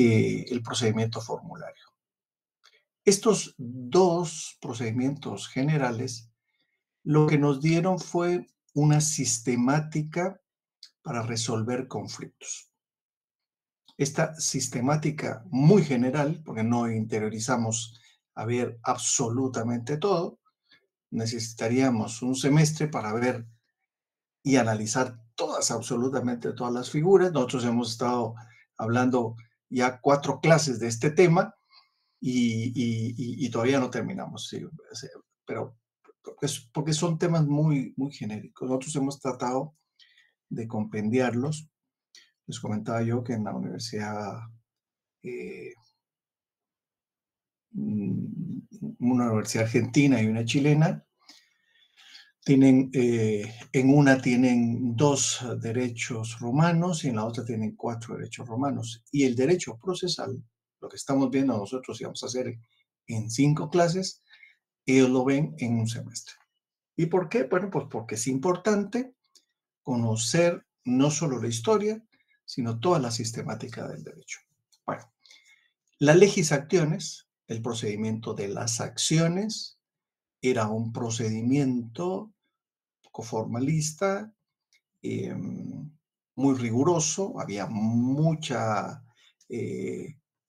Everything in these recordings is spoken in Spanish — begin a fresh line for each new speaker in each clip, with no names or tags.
el procedimiento formulario. Estos dos procedimientos generales lo que nos dieron fue una sistemática para resolver conflictos. Esta sistemática muy general, porque no interiorizamos a ver absolutamente todo, necesitaríamos un semestre para ver y analizar absolutamente todas las figuras. Nosotros hemos estado hablando ya 4 clases de este tema y todavía no terminamos, sí, pero porque son temas muy, muy genéricos. Nosotros hemos tratado de compendiarlos. Les comentaba yo que en la universidad, eh, una universidad argentina y una chilena, en una tienen 2 derechos romanos y en la otra tienen 4 derechos romanos. Y el derecho procesal, lo que estamos viendo nosotros y vamos a hacer en 5 clases, ellos lo ven en un semestre. ¿Y por qué? Bueno, pues porque es importante conocer no solo la historia, sino toda la sistemática del derecho. Bueno, la legis actiones, el procedimiento de las acciones, era un procedimiento poco formalista, muy riguroso, había mucha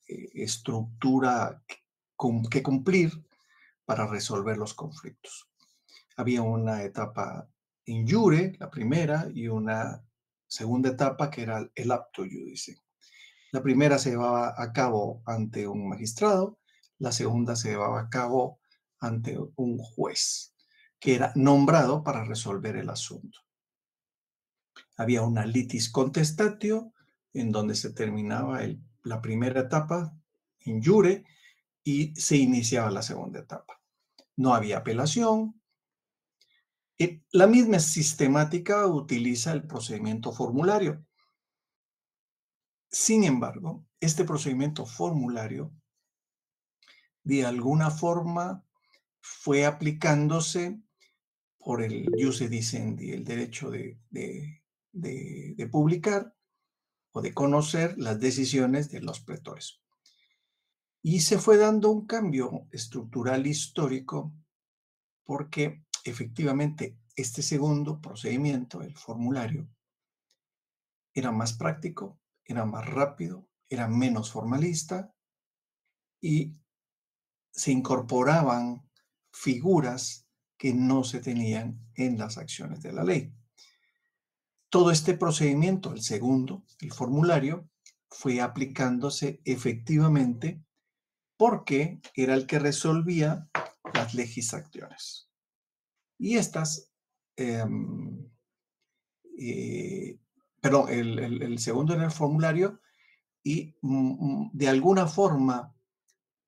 estructura que cumplir para resolver los conflictos. Había una etapa in iure, la primera, y una segunda etapa que era el acto iudice. La primera se llevaba a cabo ante un magistrado, la segunda se llevaba a cabo ante un juez, que era nombrado para resolver el asunto. Había una litis contestatio, en donde se terminaba la primera etapa in iure y se iniciaba la segunda etapa. No había apelación. La misma sistemática utiliza el procedimiento formulario. Sin embargo, este procedimiento formulario, de alguna forma, fue aplicándose por el ius edicendi, el derecho de publicar o de conocer las decisiones de los pretores. Y se fue dando un cambio estructural histórico porque efectivamente este segundo procedimiento, el formulario, era más práctico, era más rápido, era menos formalista y se incorporaban figuras que no se tenían en las acciones de la ley. Todo este procedimiento, el segundo, el formulario, fue aplicándose efectivamente porque era el que resolvía las legis actiones. Y estas, perdón, el segundo era el formulario y de alguna forma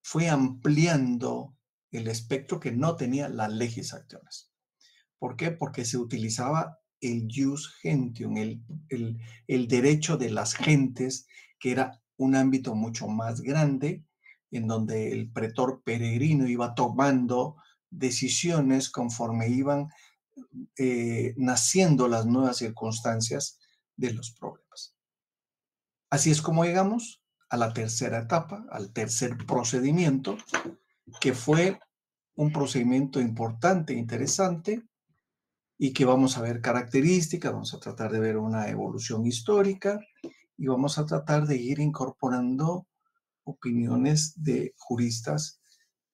fue ampliando el espectro que no tenía las legis actiones. ¿Por qué? Porque se utilizaba el ius gentium, el derecho de las gentes, que era un ámbito mucho más grande, en donde el pretor peregrino iba tomando decisiones conforme iban naciendo las nuevas circunstancias de los problemas. Así es como llegamos a la tercera etapa, al tercer procedimiento, que fue un procedimiento importante, interesante, y que vamos a ver características, vamos a tratar de ver una evolución histórica y vamos a tratar de ir incorporando opiniones de juristas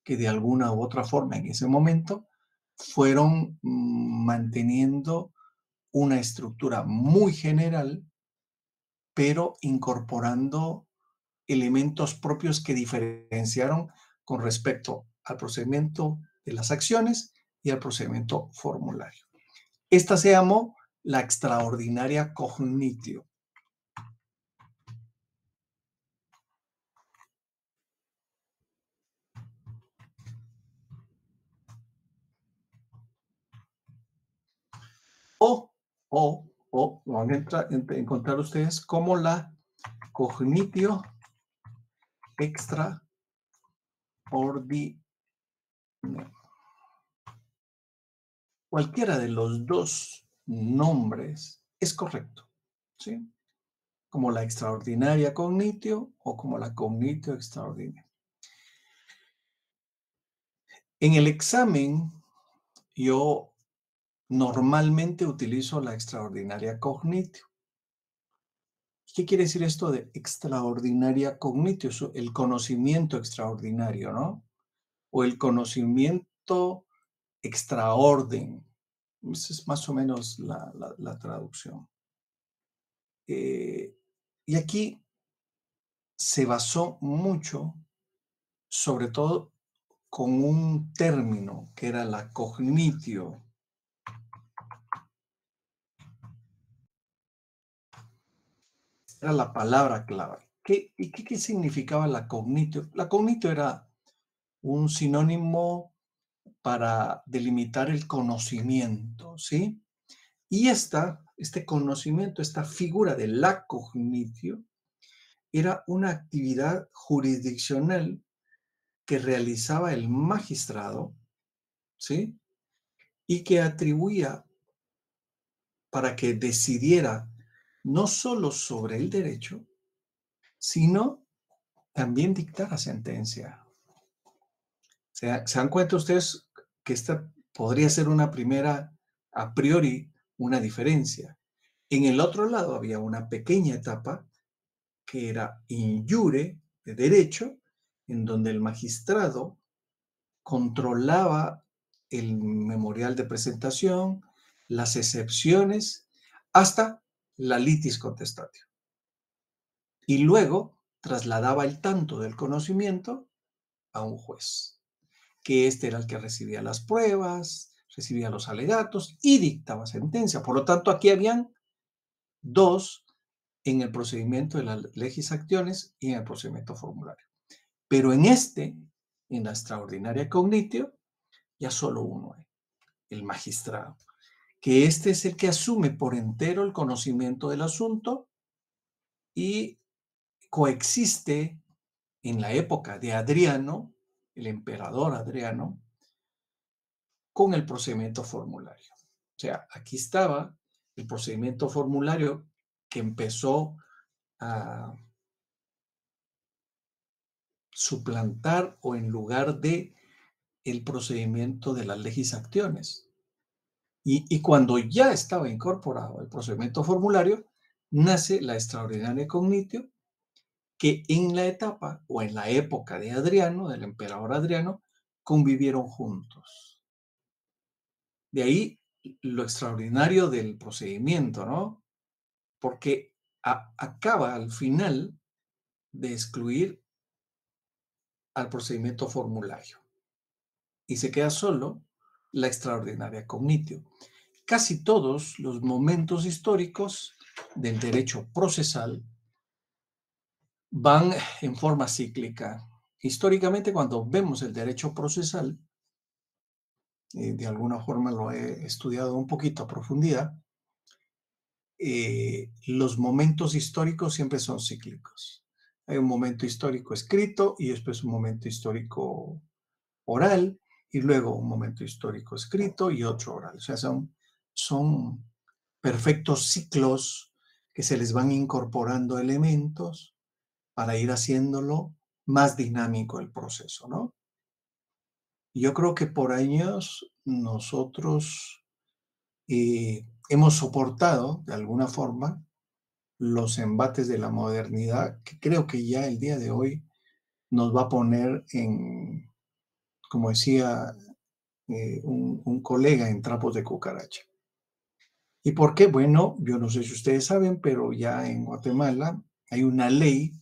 que de alguna u otra forma en ese momento fueron manteniendo una estructura muy general, pero incorporando elementos propios que diferenciaron con respecto al procedimiento de las acciones y al procedimiento formulario. Esta se llamó la extraordinaria cognitio. O van a encontrar ustedes como la cognitio extraordinaria. Cualquiera de los dos nombres es correcto, ¿sí? como la extraordinaria cognitio o como la cognitio extraordinaria. En el examen, yo normalmente utilizo la extraordinaria cognitio. ¿Qué quiere decir esto de extraordinaria cognitio? El conocimiento extraordinario, ¿no? O el conocimiento extraorden. Esa es más o menos la traducción. Y aquí se basó mucho, sobre todo con un término que era la cognitio. Era la palabra clave. ¿Qué significaba la cognitio? La cognitio era un sinónimo para delimitar el conocimiento, ¿sí? Y este conocimiento, esta figura de la cognitio, era una actividad jurisdiccional que realizaba el magistrado, ¿sí? Y que atribuía para que decidiera no solo sobre el derecho, sino también dictara sentencia. ¿Se dan cuenta ustedes que esta podría ser una primera, a priori, una diferencia? En el otro lado había una pequeña etapa que era in iure, de derecho, en donde el magistrado controlaba el memorial de presentación, las excepciones, hasta la litis contestatio. Y luego trasladaba el tanto del conocimiento a un juez, que este era el que recibía las pruebas, recibía los alegatos y dictaba sentencia. Por lo tanto, aquí habían dos en el procedimiento de las legis actiones y en el procedimiento formulario. Pero en la extraordinaria cognitio, ya solo uno hay, el magistrado, que este es el que asume por entero el conocimiento del asunto y coexiste en la época de Adriano, el emperador Adriano, con el procedimiento formulario. O sea, aquí estaba el procedimiento formulario que empezó a suplantar o en lugar de el procedimiento de las legis actiones. Y cuando ya estaba incorporado el procedimiento formulario, nace la extraordinaria cognitio, que en la etapa o en la época de Adriano, del emperador Adriano, convivieron juntos. De ahí lo extraordinario del procedimiento, ¿no? Porque acaba al final de excluir al procedimiento formulario y se queda solo la extraordinaria cognitio. Casi todos los momentos históricos del derecho procesal van en forma cíclica. Históricamente, cuando vemos el derecho procesal, de alguna forma lo he estudiado un poquito a profundidad, los momentos históricos siempre son cíclicos. Hay un momento histórico escrito y después un momento histórico oral y luego un momento histórico escrito y otro oral. O sea, son perfectos ciclos que se les van incorporando elementos para ir haciéndolo más dinámico el proceso, ¿no? Yo creo que por años nosotros hemos soportado de alguna forma los embates de la modernidad, que creo que ya el día de hoy nos va a poner en, como decía un colega, en trapos de cucaracha. ¿Y por qué? Bueno, yo no sé si ustedes saben, pero ya en Guatemala hay una ley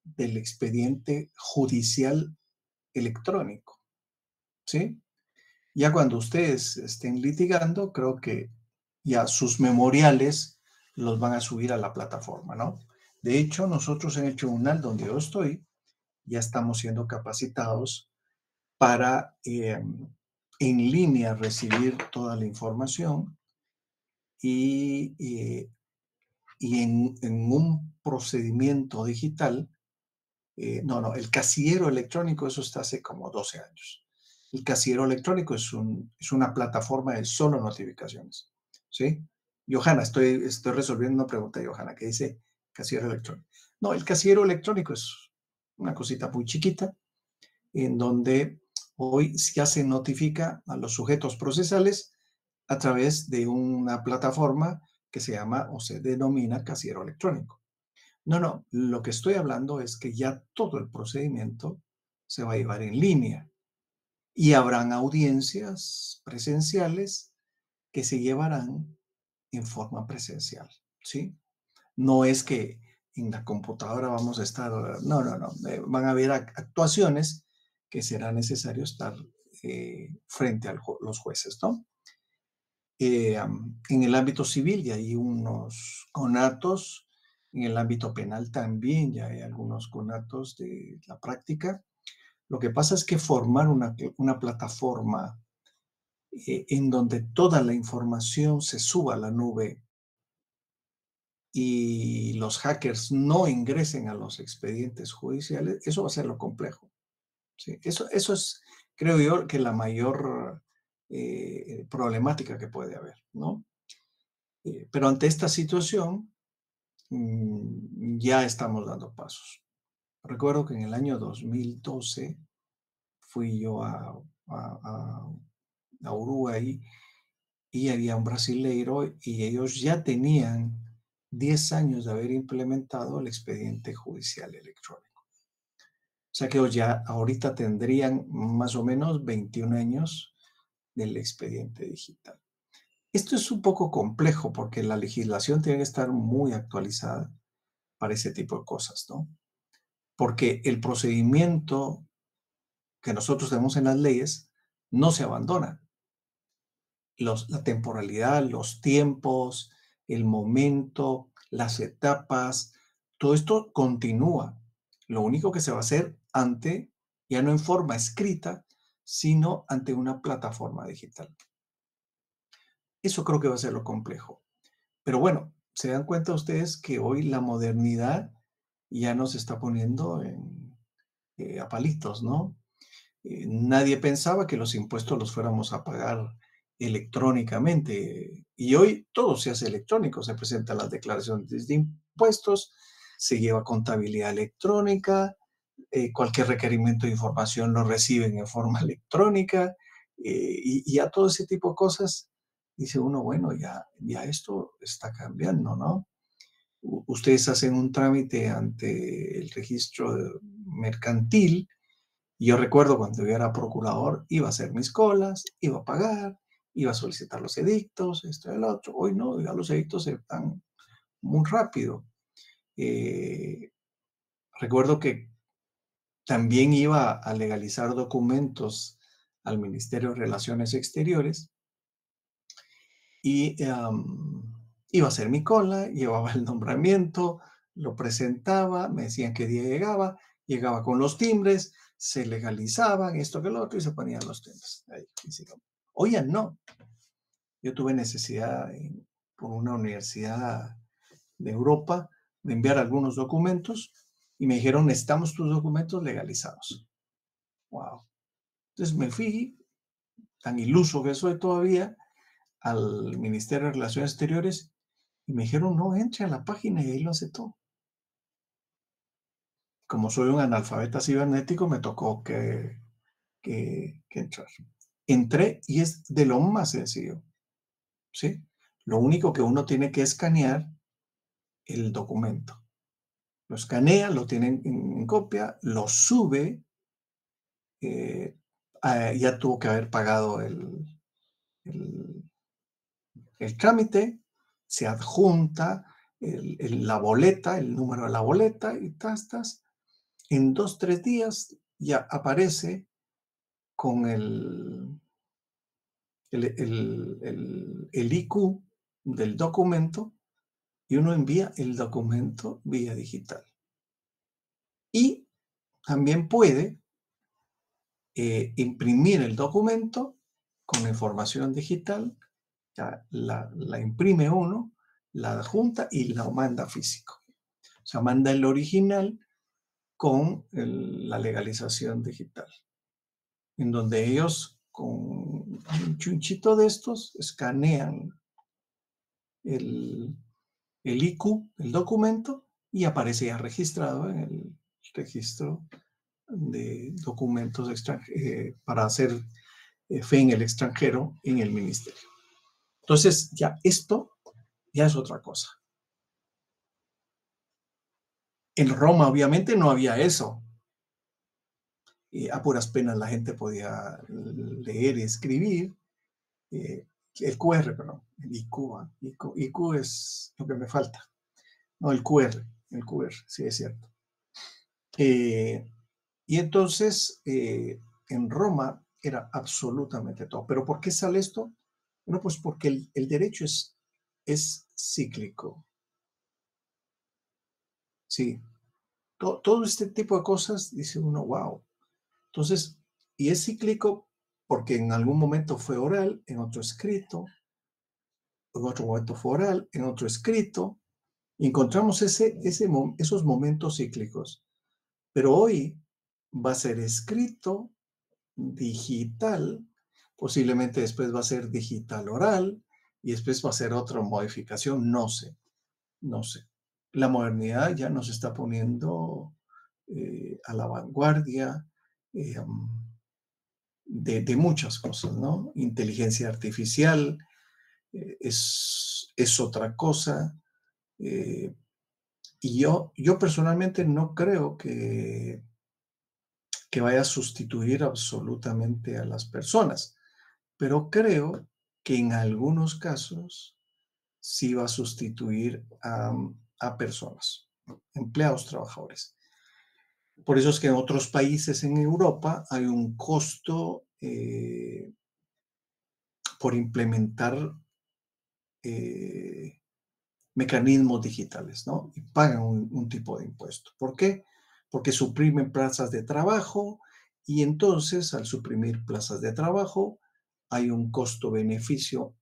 del expediente judicial electrónico, ¿sí? Ya cuando ustedes estén litigando, creo que ya sus memoriales los van a subir a la plataforma, ¿no? De hecho, nosotros en el tribunal donde yo estoy, ya estamos siendo capacitados para en línea recibir toda la información y, y en un procedimiento digital. No, el casillero electrónico, eso está hace como 12 años. El casillero electrónico es una plataforma de solo notificaciones, ¿sí? Johanna, estoy resolviendo una pregunta de Johanna que dice, Casillero electrónico. No, el casillero electrónico es una cosita muy chiquita en donde hoy ya se notifica a los sujetos procesales a través de una plataforma que se llama o se denomina casillero electrónico. No, no, lo que estoy hablando es que ya todo el procedimiento se va a llevar en línea y habrán audiencias presenciales que se llevarán en forma presencial, ¿sí? No es que en la computadora vamos a estar, no, no, no, van a haber actuaciones que será necesario estar frente a los jueces, ¿no? En el ámbito civil ya hay unos conatos, en el ámbito penal también ya hay algunos conatos de la práctica. Lo que pasa es que formar una plataforma en donde toda la información se suba a la nube y los hackers no ingresen a los expedientes judiciales, eso va a ser lo complejo. ¿Sí? Eso es, creo yo, que la mayor problemática que puede haber, ¿no? Pero ante esta situación ya estamos dando pasos. Recuerdo que en el año 2012 fui yo a Uruguay y había un brasileiro y ellos ya tenían 10 años de haber implementado el expediente judicial electrónico. O sea que ya ahorita tendrían más o menos 21 años del expediente digital. Esto es un poco complejo porque la legislación tiene que estar muy actualizada para ese tipo de cosas, ¿no? Porque el procedimiento que nosotros tenemos en las leyes no se abandona. La temporalidad, los tiempos, el momento, las etapas, todo esto continúa. Lo único que se va a hacer ya no en forma escrita, sino ante una plataforma digital. Eso creo que va a ser lo complejo. Pero bueno, se dan cuenta ustedes que hoy la modernidad ya nos está poniendo a palitos, ¿no? Nadie pensaba que los impuestos los fuéramos a pagar electrónicamente. Y hoy todo se hace electrónico. Se presentan las declaraciones de impuestos, se lleva contabilidad electrónica, cualquier requerimiento de información lo reciben en forma electrónica, y ya todo ese tipo de cosas, dice uno, bueno, ya esto está cambiando, ¿no? Ustedes hacen un trámite ante el registro mercantil. Y yo recuerdo cuando yo era procurador, iba a hacer mis colas, iba a pagar, iba a solicitar los edictos, esto y el otro. Hoy no, ya los edictos se dan muy rápido. Eh, Recuerdo que también iba a legalizar documentos al Ministerio de Relaciones Exteriores y iba a hacer mi cola, llevaba el nombramiento, lo presentaba, me decían qué día llegaba con los timbres, se legalizaban esto que lo otro y se ponían los timbres. Ahí, hoy ya no. Yo tuve necesidad por una universidad de Europa de enviar algunos documentos y me dijeron, necesitamos tus documentos legalizados. Wow. Entonces me fui, tan iluso que soy todavía, al Ministerio de Relaciones Exteriores y me dijeron, no, entre a la página y ahí lo hace todo. Como soy un analfabeta cibernético, me tocó que entrar. Entré y es de lo más sencillo, ¿sí? Lo único que uno tiene que escanear el documento. Lo escanea, lo tiene en copia, lo sube, ya tuvo que haber pagado el, el trámite, se adjunta la boleta, el número de la boleta y tastas. En 2, 3 días ya aparece con el IQ del documento y uno envía el documento vía digital. Y también puede imprimir el documento con la información digital, ya la imprime uno, la adjunta y la manda físico. O sea, manda el original con la legalización digital, en donde ellos con un chunchito de estos escanean el IQ, el documento, y aparece ya registrado en el registro de documentos para hacer fe en el extranjero en el ministerio. Entonces, ya esto ya es otra cosa. En Roma, obviamente, no había eso. A puras penas la gente podía leer y escribir. El QR, perdón, el IQ, IQ es lo que me falta. No, el QR, sí es cierto. Y entonces, en Roma era absolutamente todo. ¿Pero por qué sale esto? Bueno, pues porque el derecho es cíclico. Sí, todo este tipo de cosas, dice uno, wow. Entonces, y es cíclico porque en algún momento fue oral, en otro escrito, en otro momento fue oral, en otro escrito. Y encontramos esos momentos cíclicos. Pero hoy va a ser escrito, digital, posiblemente después va a ser digital oral y después va a ser otra modificación, no sé, no sé. La modernidad ya nos está poniendo a la vanguardia de muchas cosas, ¿no? Inteligencia artificial es otra cosa. Y yo personalmente no creo que vaya a sustituir absolutamente a las personas, pero creo que en algunos casos sí va a sustituir a personas, empleados, trabajadores. Por eso es que en otros países en Europa hay un costo por implementar eh, mecanismos digitales, ¿no? Y pagan un tipo de impuesto. ¿Por qué? Porque suprimen plazas de trabajo y entonces al suprimir plazas de trabajo hay un costo-beneficio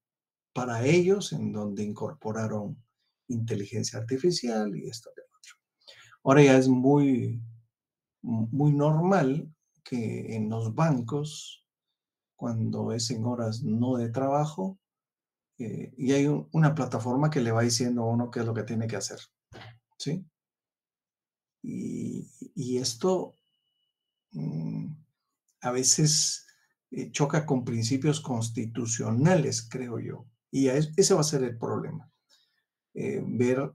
para ellos en donde incorporaron inteligencia artificial y esto de otro. Ahora ya es muy normal que en los bancos, cuando es en horas no de trabajo, y hay una plataforma que le va diciendo a uno qué es lo que tiene que hacer, ¿sí? Y esto mm, a veces choca con principios constitucionales, creo yo. Y ese va a ser el problema. Ver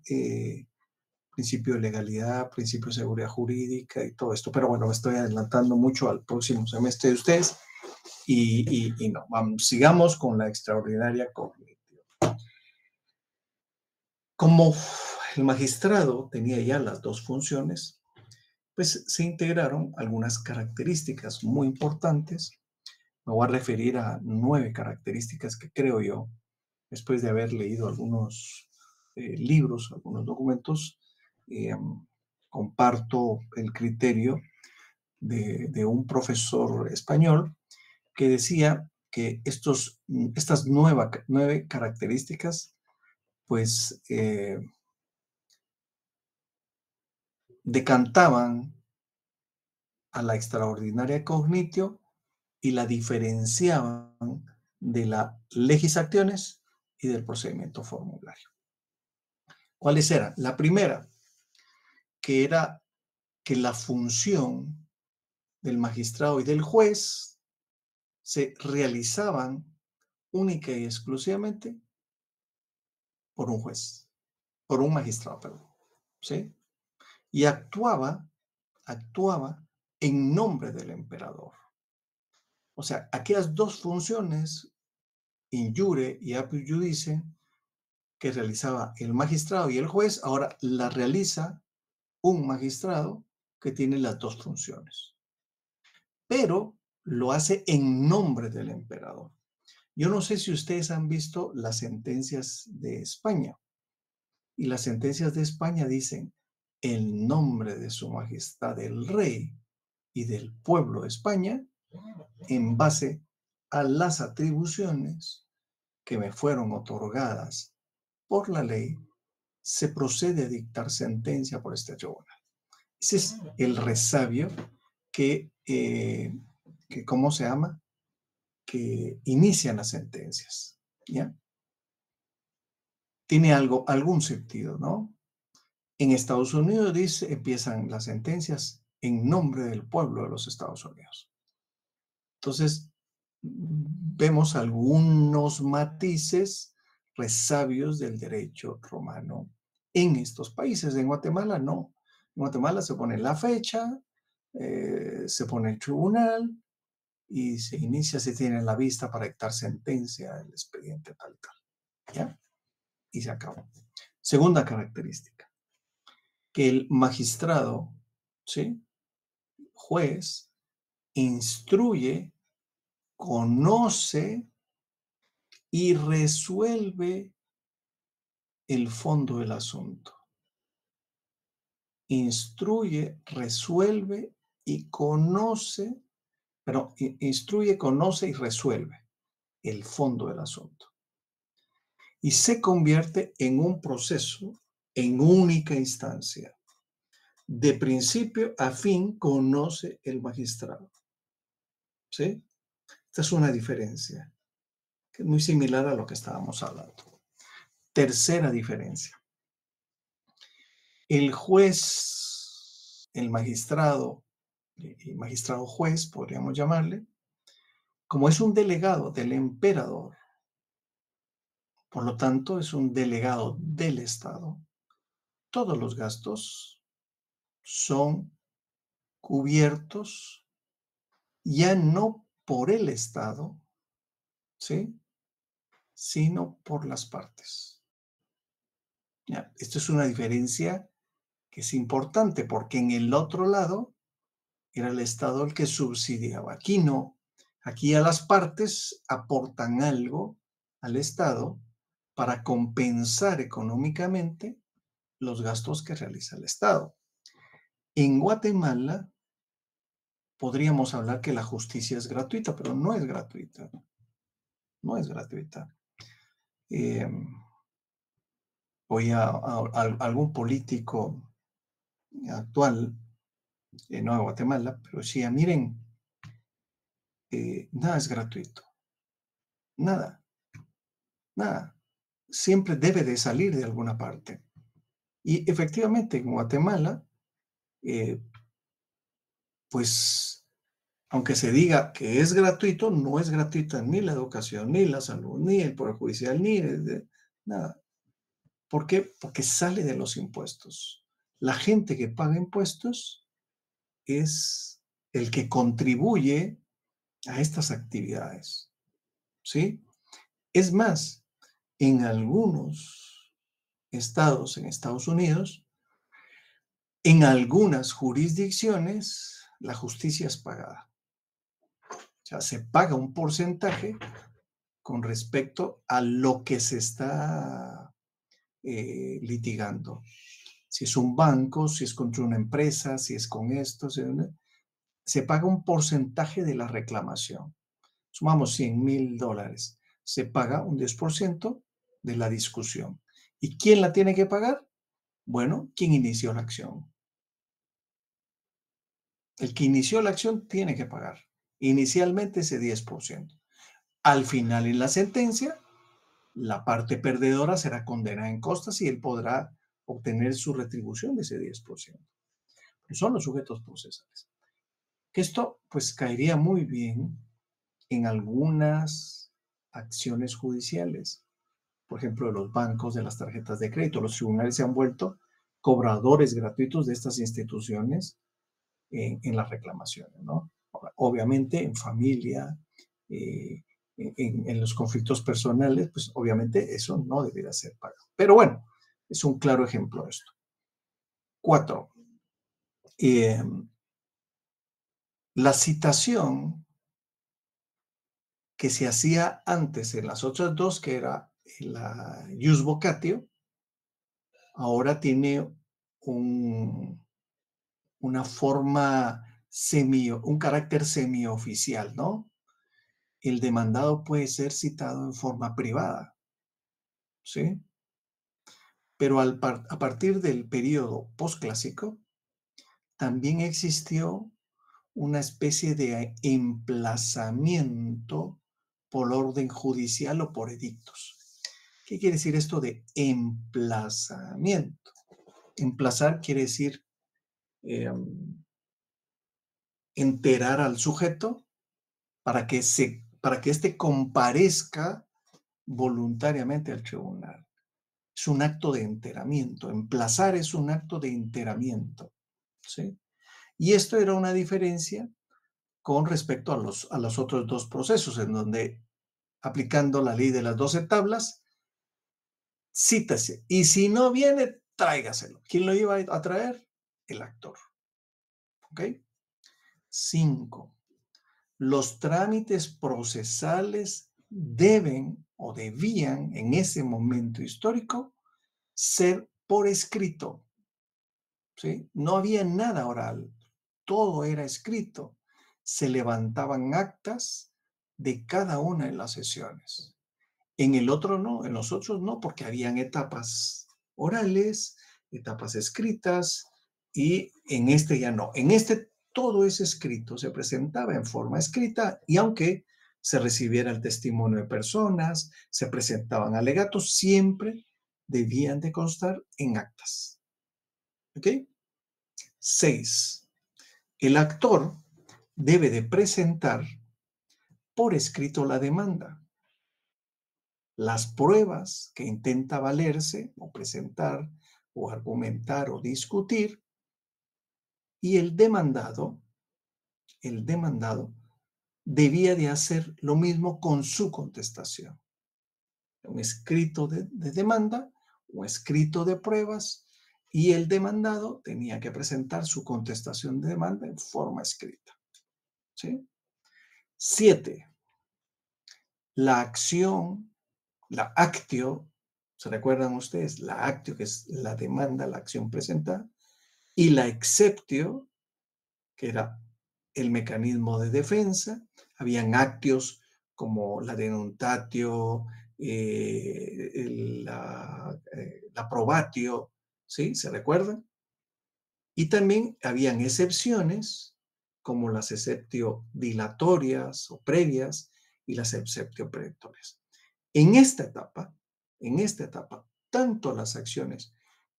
principio de legalidad, principio de seguridad jurídica y todo esto. Pero bueno, me estoy adelantando mucho al próximo semestre de ustedes y no, vamos, sigamos con la extraordinaria cognitiva. Como el magistrado tenía ya las dos funciones, pues se integraron algunas características muy importantes. Me voy a referir a 9 características que creo yo, después de haber leído algunos libros, algunos documentos, eh, comparto el criterio de un profesor español que decía que estas 9 características, pues, decantaban a la extraordinaria cognitio y la diferenciaban de las legisacciones y del procedimiento formulario. ¿Cuáles eran? La primera, que era que la función del magistrado y del juez se realizaban única y exclusivamente por un juez, por un magistrado, perdón, ¿sí? Y actuaba en nombre del emperador. O sea, aquellas dos funciones, in jure y apud judice, que realizaba el magistrado y el juez, ahora la realiza un magistrado que tiene las dos funciones. Pero lo hace en nombre del emperador. Yo no sé si ustedes han visto las sentencias de España. Y las sentencias de España dicen, en nombre de su majestad el rey y del pueblo de España, en base a las atribuciones que me fueron otorgadas por la ley, se procede a dictar sentencia por este tribunal. Ese es el resabio que ¿cómo se llama? Que inician las sentencias, ¿ya? Tiene algún sentido, ¿no? En Estados Unidos dice, empiezan las sentencias en nombre del pueblo de los Estados Unidos. Entonces, vemos algunos matices, resabios del derecho romano en estos países. En Guatemala no. En Guatemala se pone la fecha, se pone el tribunal y se inicia, se tiene la vista para dictar sentencia del expediente tal y tal. ¿Ya? Y se acabó. Segunda característica, que el magistrado, ¿sí? Juez, instruye, conoce y resuelve el fondo del asunto. Instruye, resuelve y conoce, pero instruye, conoce y resuelve el fondo del asunto. Y se convierte en un proceso en única instancia. De principio a fin conoce el magistrado. ¿Sí? Esta es una diferencia que es muy similar a lo que estábamos hablando. Tercera diferencia. El juez, el magistrado juez, podríamos llamarle, como es un delegado del emperador, por lo tanto es un delegado del Estado, todos los gastos son cubiertos ya no por el Estado, ¿sí? Sino por las partes. Ya, esto es una diferencia que es importante porque en el otro lado era el Estado el que subsidiaba. Aquí no. Aquí a las partes aportan algo al Estado para compensar económicamente los gastos que realiza el Estado. En Guatemala podríamos hablar que la justicia es gratuita, pero no es gratuita. No es gratuita. Hoy algún político actual, no de Guatemala, pero decía, miren, nada es gratuito. Nada, nada. Siempre debe de salir de alguna parte. Y efectivamente, en Guatemala, eh, pues, aunque se diga que es gratuito, no es gratuita ni la educación, ni la salud, ni el Poder Judicial, ni nada. ¿Por qué? Porque sale de los impuestos. La gente que paga impuestos es el que contribuye a estas actividades, ¿sí? Es más, en algunos estados en Estados Unidos, en algunas jurisdicciones, la justicia es pagada. O sea, se paga un porcentaje con respecto a lo que se está litigando. Si es un banco, si es contra una empresa, si es con esto, se paga un porcentaje de la reclamación. Sumamos $100,000. Se paga un 10% de la discusión. ¿Y quién la tiene que pagar? Bueno, quien inició la acción. El que inició la acción tiene que pagar inicialmente ese 10%. Al final, en la sentencia, la parte perdedora será condenada en costas y él podrá obtener su retribución de ese 10%. Son los sujetos procesales. Que esto, pues, caería muy bien en algunas acciones judiciales. Por ejemplo, de los bancos, de las tarjetas de crédito. Los tribunales se han vuelto cobradores gratuitos de estas instituciones en las reclamaciones, ¿no? Obviamente en familia, en los conflictos personales, pues obviamente eso no debería ser pagado. Pero bueno, es un claro ejemplo de esto. 4. La citación que se hacía antes en las otras dos, que era la ius vocatio, ahora tiene una forma un carácter semioficial, ¿no? El demandado puede ser citado en forma privada, ¿sí? Pero a partir del periodo posclásico, también existió una especie de emplazamiento por orden judicial o por edictos. ¿Qué quiere decir esto de emplazamiento? Emplazar quiere decir enterar al sujeto para que éste comparezca voluntariamente al tribunal. Es un acto de enteramiento. Emplazar es un acto de enteramiento, ¿sí? Y esto era una diferencia con respecto a los otros dos procesos, en donde, aplicando la ley de las 12 tablas, cítase. Y si no viene, tráigaselo. ¿Quién lo iba a traer? El actor. ¿Ok? 5. Los trámites procesales deben o debían en ese momento histórico ser por escrito, ¿sí? No había nada oral, todo era escrito. Se levantaban actas de cada una de las sesiones. En el otro no, en los otros no, porque habían etapas orales, etapas escritas, y en este ya no. En este todo es escrito, se presentaba en forma escrita, y aunque se recibiera el testimonio de personas, se presentaban alegatos, siempre debían de constar en actas. ¿Ok? 6. El actor debe de presentar por escrito la demanda, las pruebas que intenta valerse o presentar o argumentar o discutir, y el demandado debía de hacer lo mismo con su contestación. Un escrito de demanda, un escrito de pruebas, y el demandado tenía que presentar su contestación de demanda en forma escrita. ¿Sí? 7. La acción, la actio, ¿se recuerdan ustedes? La actio, que es la demanda, la acción presentada, y la exceptio, que era el mecanismo de defensa. Habían actios como la denuntatio, la probatio, ¿sí? ¿Se recuerdan? Y también habían excepciones como las exceptio dilatorias o previas y las exceptio perentorias. En esta etapa, tanto las acciones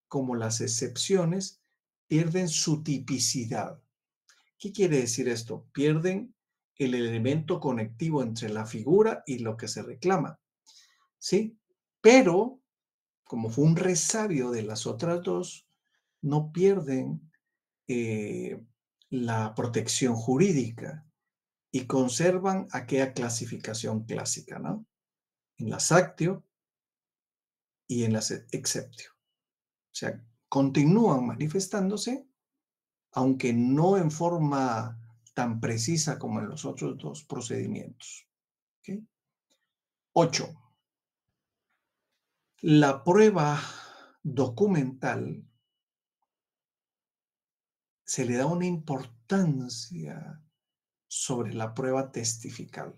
como las excepciones pierden su tipicidad. ¿Qué quiere decir esto? Pierden el elemento conectivo entre la figura y lo que se reclama, ¿sí? Pero, como fue un resabio de las otras dos, no pierden la protección jurídica y conservan aquella clasificación clásica, ¿no? En las actio y en las exceptio. O sea, continúan manifestándose, aunque no en forma tan precisa como en los otros dos procedimientos. ¿Okay? 8. La prueba documental se le da una importancia sobre la prueba testifical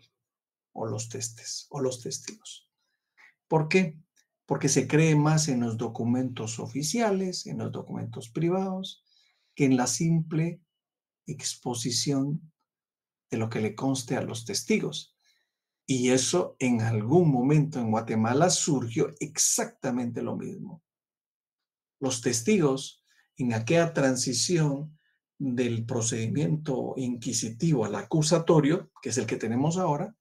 o los testes o los testigos. ¿Por qué? Porque se cree más en los documentos oficiales, en los documentos privados, que en la simple exposición de lo que le conste a los testigos. Y eso en algún momento en Guatemala surgió exactamente lo mismo. Los testigos en aquella transición del procedimiento inquisitivo al acusatorio, que es el que tenemos ahora,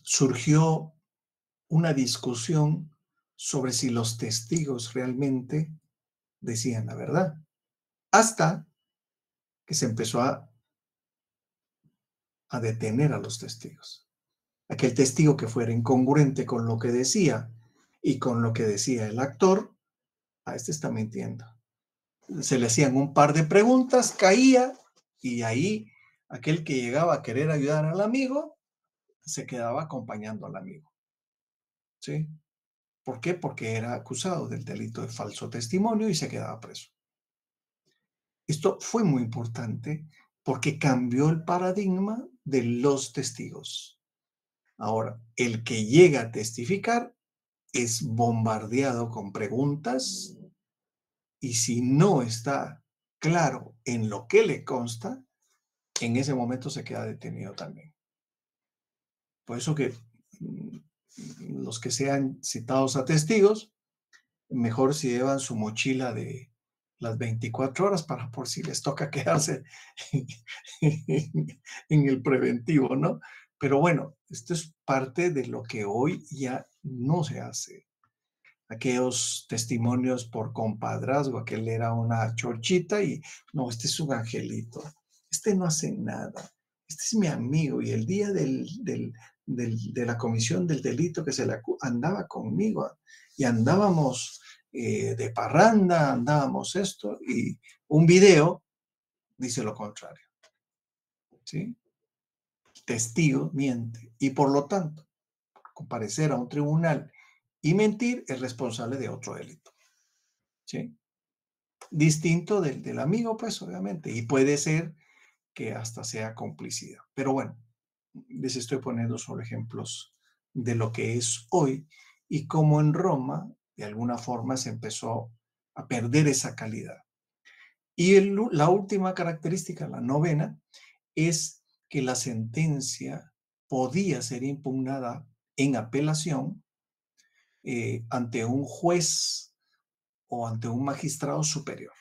surgió una discusión sobre si los testigos realmente decían la verdad, hasta que se empezó a detener a los testigos. Aquel testigo que fuera incongruente con lo que decía y con lo que decía el actor, a este está mintiendo. Se le hacían un par de preguntas, caía, y ahí aquel que llegaba a querer ayudar al amigo se quedaba acompañando al amigo. ¿Sí? ¿Por qué? Porque era acusado del delito de falso testimonio y se quedaba preso. Esto fue muy importante porque cambió el paradigma de los testigos. Ahora, el que llega a testificar es bombardeado con preguntas, y si no está claro en lo que le consta, en ese momento se queda detenido también. Por eso que los que sean citados a testigos Mejor si llevan su mochila de las 24 horas para por si les toca quedarse en el preventivo, ¿no? Pero bueno, esto es parte de lo que hoy ya no se hace. Aquellos testimonios por compadrazgo, aquel era una chorchita y no, este es un angelito, este no hace nada, este es mi amigo y el día de la comisión del delito que andaba conmigo y andábamos de parranda, andábamos esto y un video dice lo contrario, ¿sí? Testigo miente y por lo tanto comparecer a un tribunal y mentir es responsable de otro delito, ¿sí? Distinto del amigo, pues obviamente, y puede ser que hasta sea complicidad. Pero bueno, les estoy poniendo solo ejemplos de lo que es hoy y cómo en Roma, de alguna forma, se empezó a perder esa calidad. Y la última característica, la novena, es que la sentencia podía ser impugnada en apelación ante un juez o ante un magistrado superior.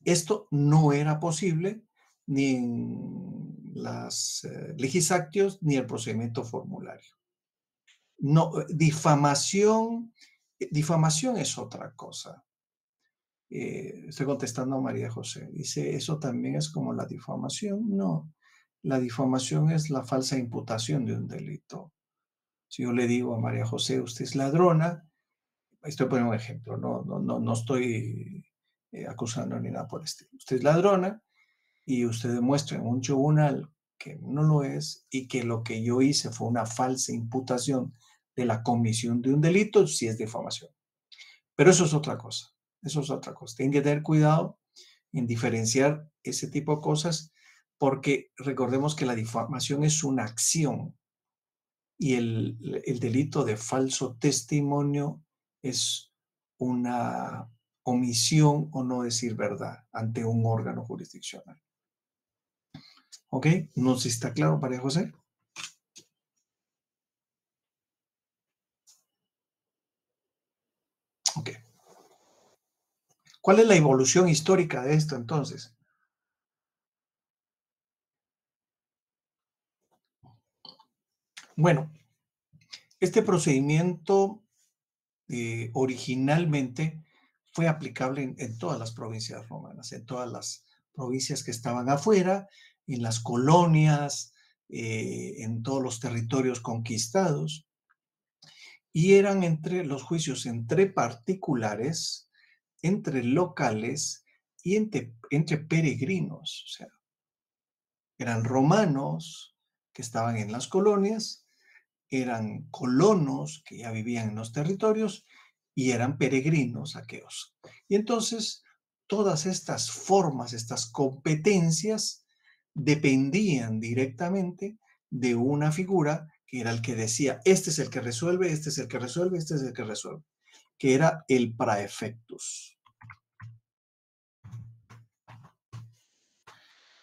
Esto no era posible ni en las legis actios ni el procedimiento formulario. No, difamación es otra cosa. Estoy contestando a María José. Dice, ¿eso también es como la difamación? No, la difamación es la falsa imputación de un delito. Si yo le digo a María José, usted es ladrona, estoy poniendo un ejemplo, no estoy acusando ni nada por el estilo. Usted es ladrona, y usted demuestra en un tribunal que no lo es y que lo que yo hice fue una falsa imputación de la comisión de un delito, sí es difamación. Pero eso es otra cosa, eso es otra cosa. Tienen que tener cuidado en diferenciar ese tipo de cosas porque recordemos que la difamación es una acción y el delito de falso testimonio es una omisión o no decir verdad ante un órgano jurisdiccional. ¿Ok? No sé si está claro, María José. Ok. ¿Cuál es la evolución histórica de esto entonces? Bueno, este procedimiento originalmente fue aplicable en todas las provincias romanas, en todas las provincias que estaban afuera, en las colonias, en todos los territorios conquistados, y eran entre los juicios entre particulares, entre locales y entre peregrinos, o sea, eran romanos que estaban en las colonias, eran colonos que ya vivían en los territorios y eran peregrinos aqueos. Y entonces todas estas formas, estas competencias dependían directamente de una figura que era el que decía, este es el que resuelve, este es el que resuelve, este es el que resuelve, que era el praefectus.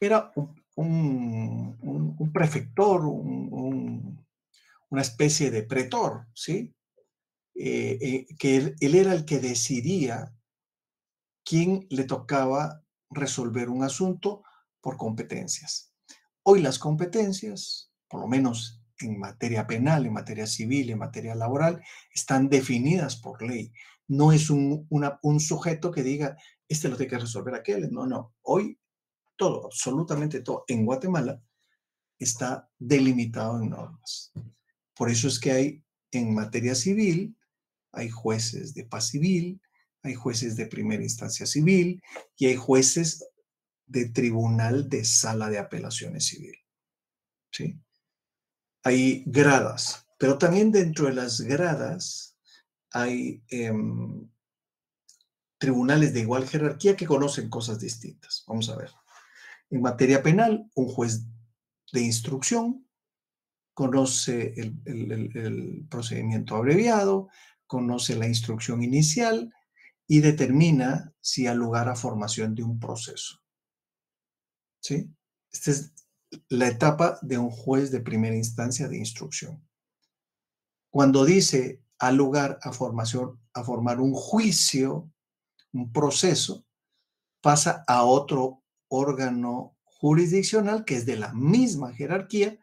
Era un prefector, una especie de pretor, ¿sí? Que él era el que decidía quién le tocaba resolver un asunto por competencias. Hoy las competencias, por lo menos en materia penal, en materia civil, en materia laboral, están definidas por ley. No es un sujeto que diga, este lo tiene que resolver aquel. No, no. Hoy todo, absolutamente todo, en Guatemala está delimitado en normas. Por eso es que hay en materia civil, hay jueces de paz civil, hay jueces de primera instancia civil y hay jueces de tribunal de sala de apelaciones civil. ¿Sí? Hay gradas, pero también dentro de las gradas hay tribunales de igual jerarquía que conocen cosas distintas. Vamos a ver. En materia penal, un juez de instrucción conoce el procedimiento abreviado, conoce la instrucción inicial y determina si ha lugar a formación de un proceso. ¿Sí? Esta es la etapa de un juez de primera instancia de instrucción. Cuando dice a lugar a formar un juicio, un proceso, pasa a otro órgano jurisdiccional que es de la misma jerarquía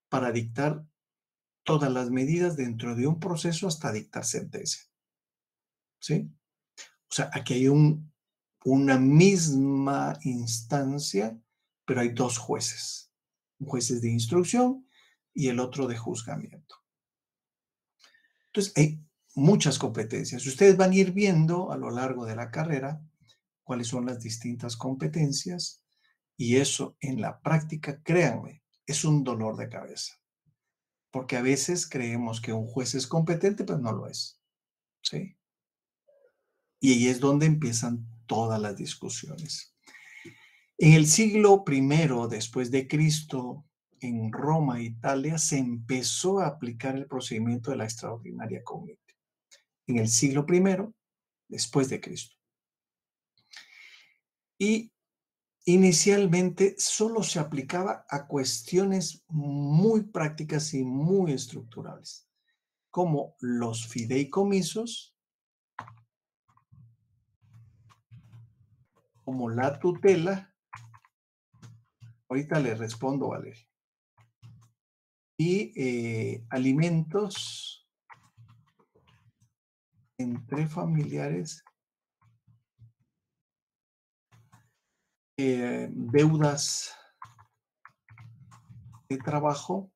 para dictar todas las medidas dentro de un proceso hasta dictar sentencia. ¿Sí? O sea, aquí hay una misma instancia, pero hay dos jueces. Un juez de instrucción y el otro de juzgamiento. Entonces, hay muchas competencias. Ustedes van a ir viendo a lo largo de la carrera cuáles son las distintas competencias y eso en la práctica, créanme, es un dolor de cabeza. Porque a veces creemos que un juez es competente, pero no lo es. ¿Sí? Y ahí es donde empiezan todas las discusiones. En el siglo I después de Cristo, en Roma, Italia, se empezó a aplicar el procedimiento de la extraordinaria comité. En el siglo I después de Cristo. Y inicialmente solo se aplicaba a cuestiones muy prácticas y muy estructurales, como los fideicomisos, como la tutela. Ahorita le respondo, Valeria. Y alimentos entre familiares, deudas de trabajo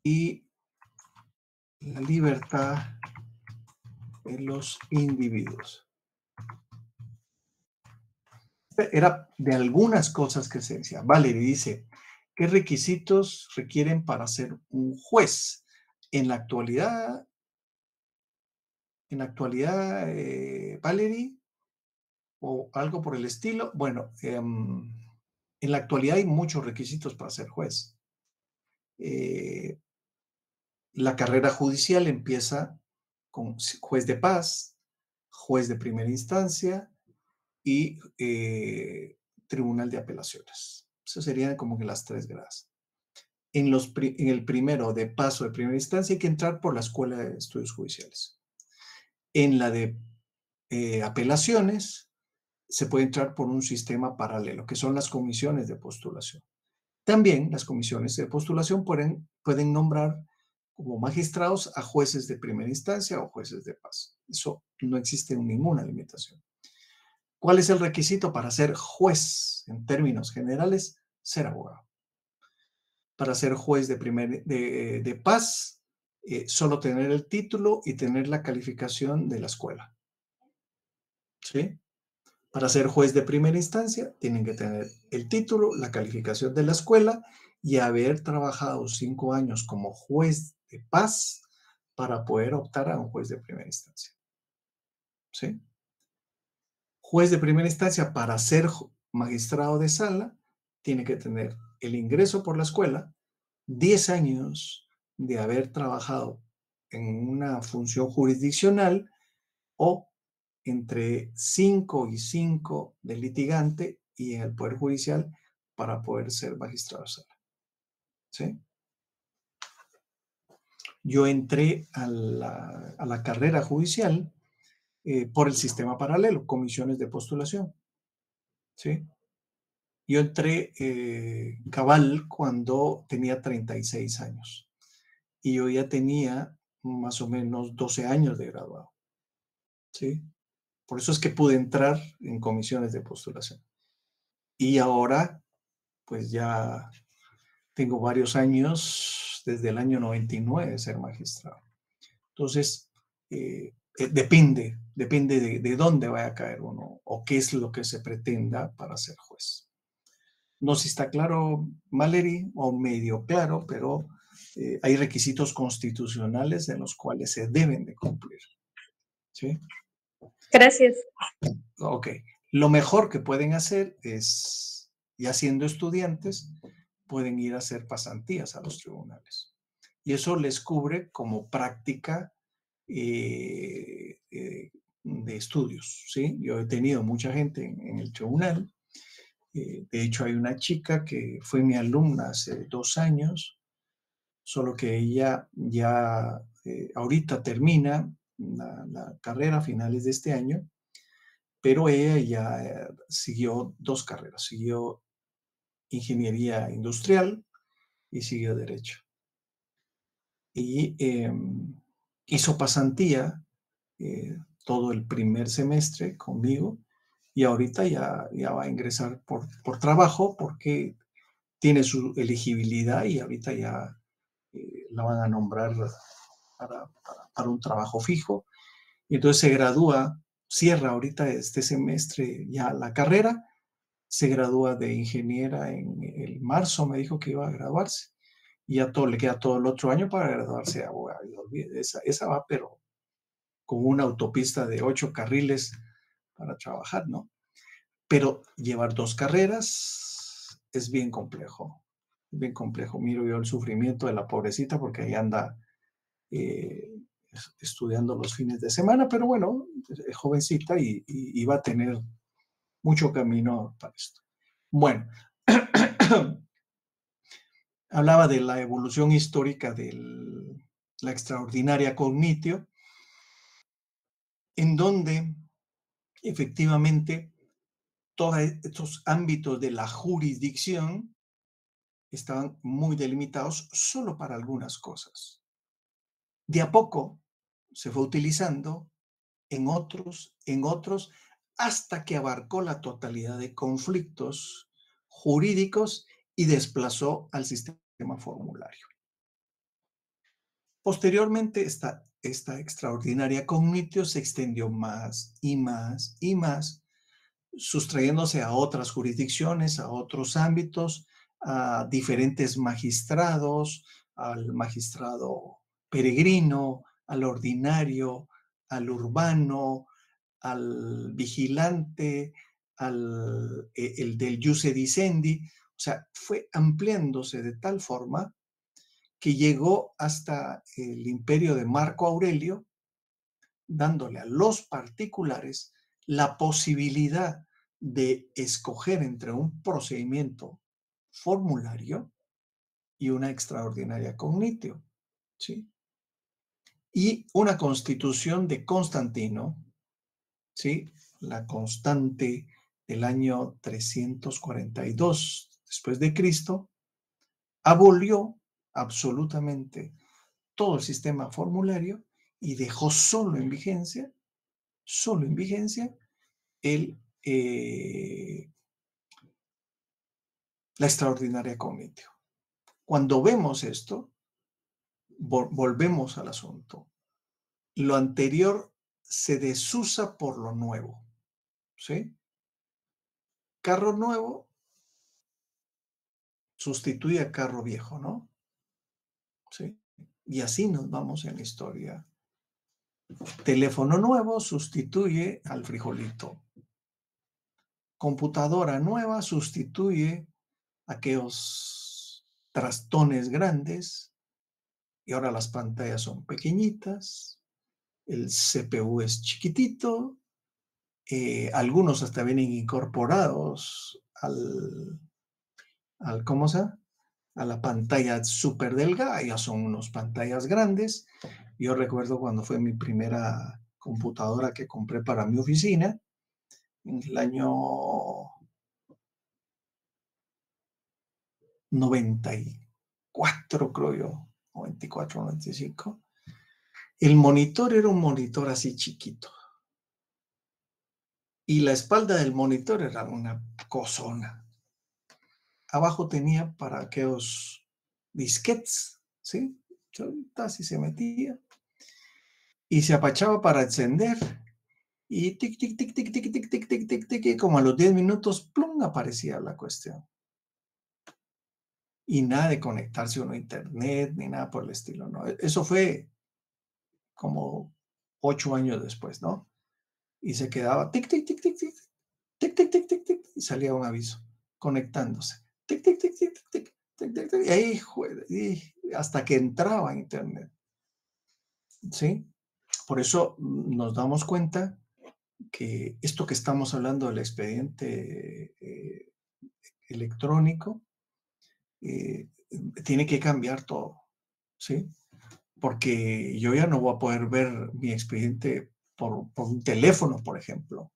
y la libertad de los individuos. Era de algunas cosas que se decía. Valerie dice, ¿qué requisitos requieren para ser un juez? En la actualidad, Valerie, o algo por el estilo. Bueno, en la actualidad hay muchos requisitos para ser juez. La carrera judicial empieza con juez de paz, juez de primera instancia y tribunal de apelaciones. Eso serían como que las 3 gradas. En el primero de paso de primera instancia hay que entrar por la Escuela de Estudios Judiciales. En la de apelaciones se puede entrar por un sistema paralelo, que son las comisiones de postulación. También las comisiones de postulación pueden nombrar como magistrados a jueces de primera instancia o jueces de paz. Eso no existe ninguna limitación. ¿Cuál es el requisito para ser juez? En términos generales, ser abogado. Para ser juez de paz, solo tener el título y tener la calificación de la escuela. ¿Sí? Para ser juez de primera instancia, tienen que tener el título, la calificación de la escuela y haber trabajado 5 años como juez de paz para poder optar a un juez de primera instancia. ¿Sí? Juez de primera instancia, para ser magistrado de sala, tiene que tener el ingreso por la escuela, 10 años de haber trabajado en una función jurisdiccional o entre 5 y 5 de litigante y en el Poder Judicial para poder ser magistrado de sala. ¿Sí? Yo entré a la carrera judicial por el sistema paralelo, comisiones de postulación. ¿Sí? Yo entré cabal cuando tenía 36 años y yo ya tenía más o menos 12 años de graduado. ¿Sí? Por eso es que pude entrar en comisiones de postulación. Y ahora, pues ya tengo varios años, desde el año 99 de ser magistrado. Entonces, depende de dónde vaya a caer uno o qué es lo que se pretenda para ser juez. No sé si está claro, Valerie, o medio claro, pero hay requisitos constitucionales en los cuales se deben de cumplir. ¿Sí?
Gracias.
Ok. Lo mejor que pueden hacer es, ya siendo estudiantes, pueden ir a hacer pasantías a los tribunales. Y eso les cubre como práctica de estudios, ¿sí? Yo he tenido mucha gente en el tribunal. De hecho, hay una chica que fue mi alumna hace 2 años. solo que ella ya ahorita termina la carrera a finales de este año, pero ella ya siguió dos carreras, siguió ingeniería industrial y siguió derecho. Y hizo pasantía todo el primer semestre conmigo y ahorita ya va a ingresar por trabajo porque tiene su elegibilidad y ahorita ya la van a nombrar para un trabajo fijo. Y entonces se gradúa, cierra ahorita este semestre ya la carrera, se gradúa de ingeniera en el marzo, me dijo que iba a graduarse. Y ya todo, le queda todo el otro año para graduarse de abogado. Esa va, pero con una autopista de 8 carriles para trabajar, ¿no? Pero llevar dos carreras es bien complejo, bien complejo. Miro yo el sufrimiento de la pobrecita porque ahí anda eh, estudiando los fines de semana, pero bueno, es jovencita y va a tener mucho camino para esto. Bueno, hablaba de la evolución histórica de la extraordinaria cognitio, en donde efectivamente todos estos ámbitos de la jurisdicción estaban muy delimitados solo para algunas cosas. De a poco se fue utilizando en otros, hasta que abarcó la totalidad de conflictos jurídicos y desplazó al sistema formulario. Posteriormente, esta extraordinaria cognitio se extendió más y más y más, sustrayéndose a otras jurisdicciones, a otros ámbitos, a diferentes magistrados, al magistrado peregrino, al ordinario, al urbano, al vigilante, el del ius dicendi. O sea, fue ampliándose de tal forma que llegó hasta el imperio de Marco Aurelio, dándole a los particulares la posibilidad de escoger entre un procedimiento formulario y una extraordinaria cognitio, ¿sí? Y una constitución de Constantino, ¿sí? La constante del año 342 después de Cristo, abolió absolutamente todo el sistema formulario y dejó solo en vigencia el, la extraordinaria cognitio. Cuando vemos esto, volvemos al asunto. Lo anterior se desusa por lo nuevo, ¿sí? Carro nuevo sustituye a carro viejo, ¿no? ¿Sí? Y así nos vamos en la historia. Teléfono nuevo sustituye al frijolito. Computadora nueva sustituye aquellos trastones grandes y ahora las pantallas son pequeñitas, el CPU es chiquitito, algunos hasta vienen incorporados ¿cómo se llama? A la pantalla súper delgada, ya son unas pantallas grandes. Yo recuerdo cuando fue mi primera computadora que compré para mi oficina, en el año 94, creo yo, 94, 95. El monitor era un monitor así chiquito. Y la espalda del monitor era una cosona. Abajo tenía para aquellos disquetes, ¿sí? Así se metía y se apachaba para encender y tic, tic, tic, tic, tic, tic, tic, tic, tic, tic, y como a los 10 minutos, plum, aparecía la cuestión. Y nada de conectarse uno a internet ni nada por el estilo, ¿no? Eso fue como 8 años después, ¿no? Y se quedaba tic, tic, tic, tic, tic, tic, tic, tic, tic, tic, y salía un aviso, conectándose. Tic, tic, tic, tic, tic, tic, tic, tic, y ahí, hasta que entraba a internet, ¿sí? Por eso nos damos cuenta que esto que estamos hablando del expediente electrónico, eh, tiene que cambiar todo. ¿sí? Porque yo ya no voy a poder ver mi expediente por un teléfono, por ejemplo.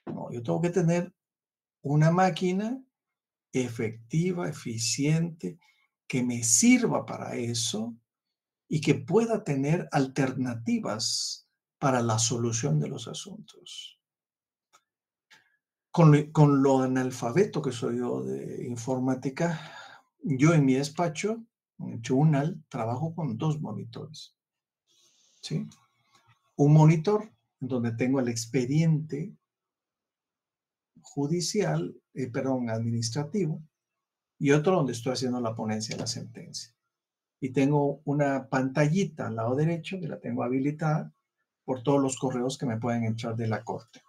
No, yo tengo que tener una máquina efectiva, eficiente, que me sirva para eso y que pueda tener alternativas para la solución de los asuntos. Con lo analfabeto que soy yo de informática, yo en mi despacho, en tribunal, trabajo con 2 monitores, ¿sí? Un monitor donde tengo el expediente judicial, perdón, administrativo, y otro donde estoy haciendo la ponencia de la sentencia. Y tengo una pantallita al lado derecho que la tengo habilitada por todos los correos que me pueden entrar de la corte.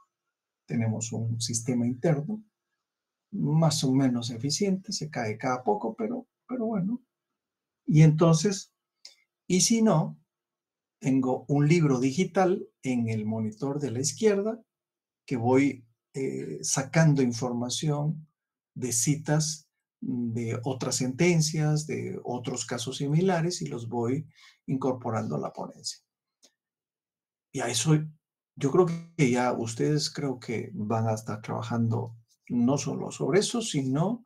Tenemos un sistema interno más o menos eficiente, se cae cada poco, pero bueno. Y entonces, y si no, tengo un libro digital en el monitor de la izquierda que voy sacando información de citas de otras sentencias, de otros casos similares y los voy incorporando a la ponencia. Y a eso yo creo que ya ustedes creo que van a estar trabajando no solo sobre eso, sino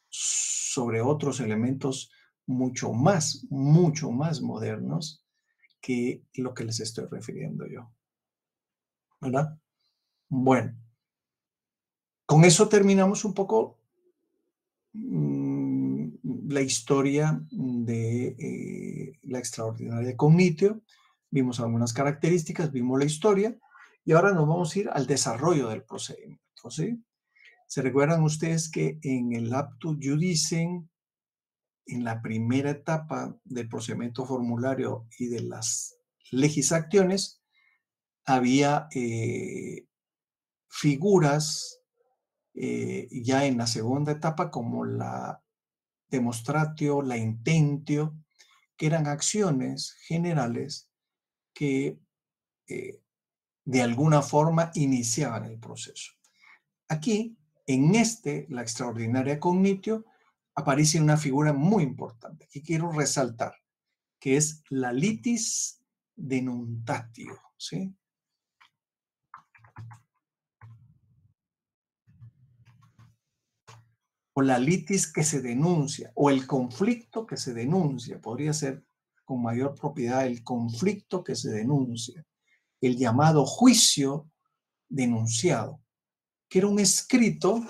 sobre otros elementos mucho más modernos que lo que les estoy refiriendo yo, ¿verdad? Bueno, con eso terminamos un poco la historia de la extraordinaria cognitio. Vimos algunas características, vimos la historia y ahora nos vamos a ir al desarrollo del procedimiento, ¿sí? ¿Se recuerdan ustedes que en el aptus judicem, en la primera etapa del procedimiento formulario y de las legisacciones, había figuras ya en la segunda etapa como la demonstratio, la intentio, que eran acciones generales que de alguna forma iniciaban el proceso. Aquí, en la extraordinaria cognitio, aparece una figura muy importante que quiero resaltar, que es la litis denuntatio, ¿sí? O la litis que se denuncia, o el conflicto que se denuncia, podría ser con mayor propiedad el conflicto que se denuncia, el llamado juicio denunciado, que era un escrito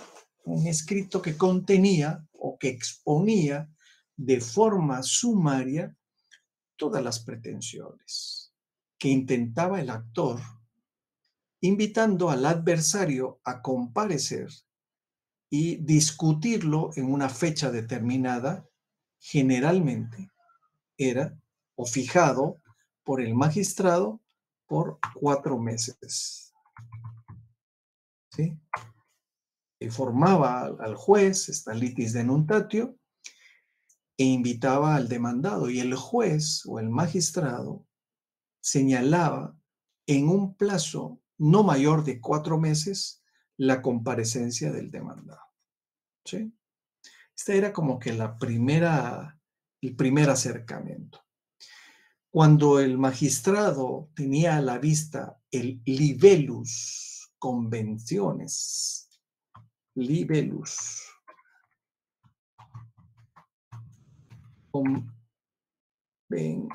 que contenía o que exponía de forma sumaria todas las pretensiones que intentaba el actor, invitando al adversario a comparecer y discutirlo en una fecha determinada, generalmente era o fijado por el magistrado por 4 meses. ¿Sí? Formaba al juez, esta litis denuntatio, e invitaba al demandado. Y el juez o el magistrado señalaba en un plazo no mayor de 4 meses la comparecencia del demandado. ¿Sí? Esta era como que el primer acercamiento. Cuando el magistrado tenía a la vista el libellus convenciones, libellus convenciones.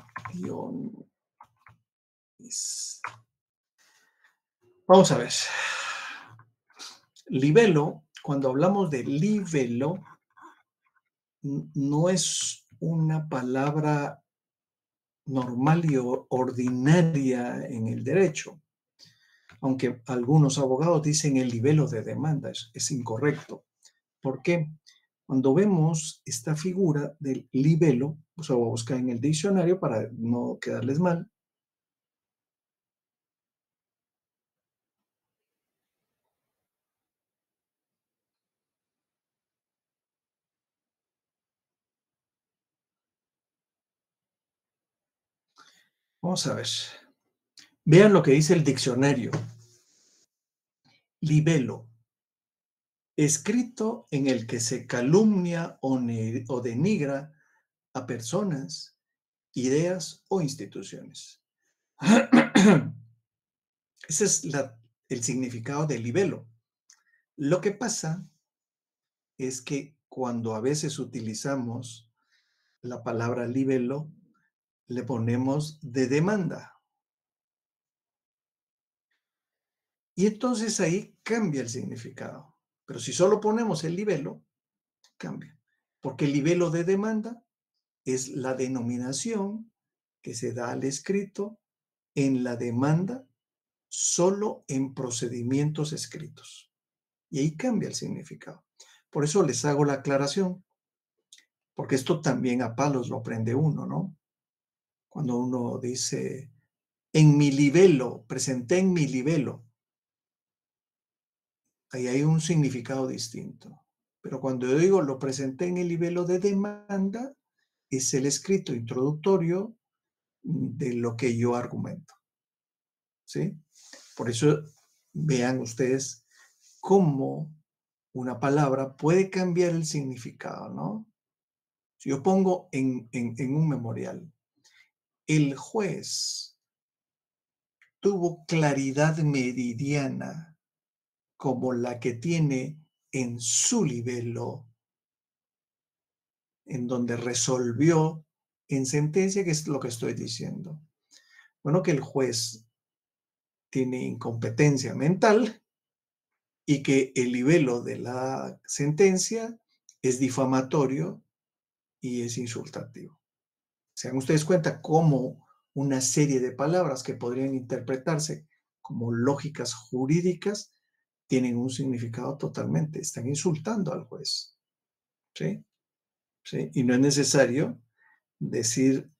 Vamos a ver. Libelo, cuando hablamos de libelo, no es una palabra normal y ordinaria en el derecho, aunque algunos abogados dicen el libelo de demanda, es incorrecto. ¿Por qué? Cuando vemos esta figura del libelo, pues lo voy a buscar en el diccionario para no quedarles mal. Vamos a ver. Vean lo que dice el diccionario. Libelo, escrito en el que se calumnia o denigra a personas ideas o instituciones. Ese es el significado de libelo. Lo que pasa es que cuando a veces utilizamos la palabra libelo, le ponemos de demanda. Y entonces ahí cambia el significado. Pero si solo ponemos el libelo, cambia. Porque el libelo de demanda es la denominación que se da al escrito en la demanda solo en procedimientos escritos. Y ahí cambia el significado. Por eso les hago la aclaración, porque esto también a palos lo aprende uno, ¿no? Cuando uno dice, en mi libelo, presenté en mi libelo, ahí hay un significado distinto. Pero cuando yo digo lo presenté en el libelo de demanda, es el escrito introductorio de lo que yo argumento, ¿sí? Por eso vean ustedes cómo una palabra puede cambiar el significado, ¿no? Si yo pongo en un memorial, el juez tuvo claridad meridiana como la que tiene en su libelo, en donde resolvió en sentencia, que es lo que estoy diciendo. Bueno, que el juez tiene incompetencia mental y que el libelo de la sentencia es difamatorio y es insultativo. Se dan ustedes cuenta cómo una serie de palabras que podrían interpretarse como lógicas jurídicas tienen un significado totalmente, están insultando al juez, ¿sí? ¿Sí? Y no es necesario decir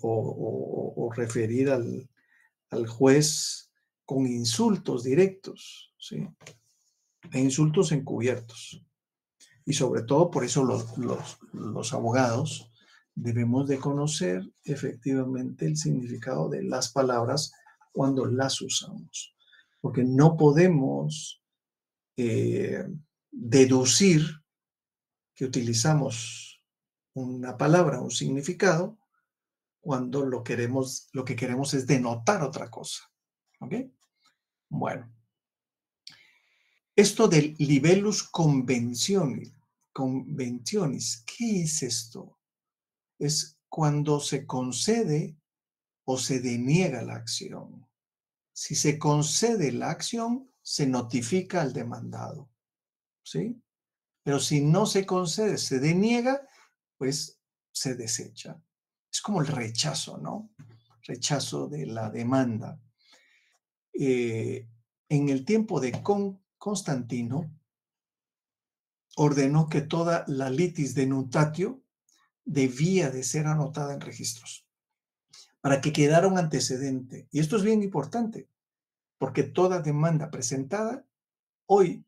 o referir al juez con insultos directos, ¿sí? Hay insultos encubiertos. Y sobre todo, por eso los abogados debemos de conocer efectivamente el significado de las palabras cuando las usamos. Porque no podemos deducir que utilizamos una palabra, un significado, cuando lo que queremos es denotar otra cosa. ¿Ok? Bueno, esto del libellus conventionis, ¿qué es esto? Es cuando se concede o se deniega la acción. Si se concede la acción, se notifica al demandado, ¿sí? Pero si no se concede, se deniega, pues se desecha. Es como el rechazo, ¿no? Rechazo de la demanda. En el tiempo de Constantino, ordenó que toda la litis de nutatio debía de ser anotada en registros para que quedara un antecedente. Y esto es bien importante, porque toda demanda presentada hoy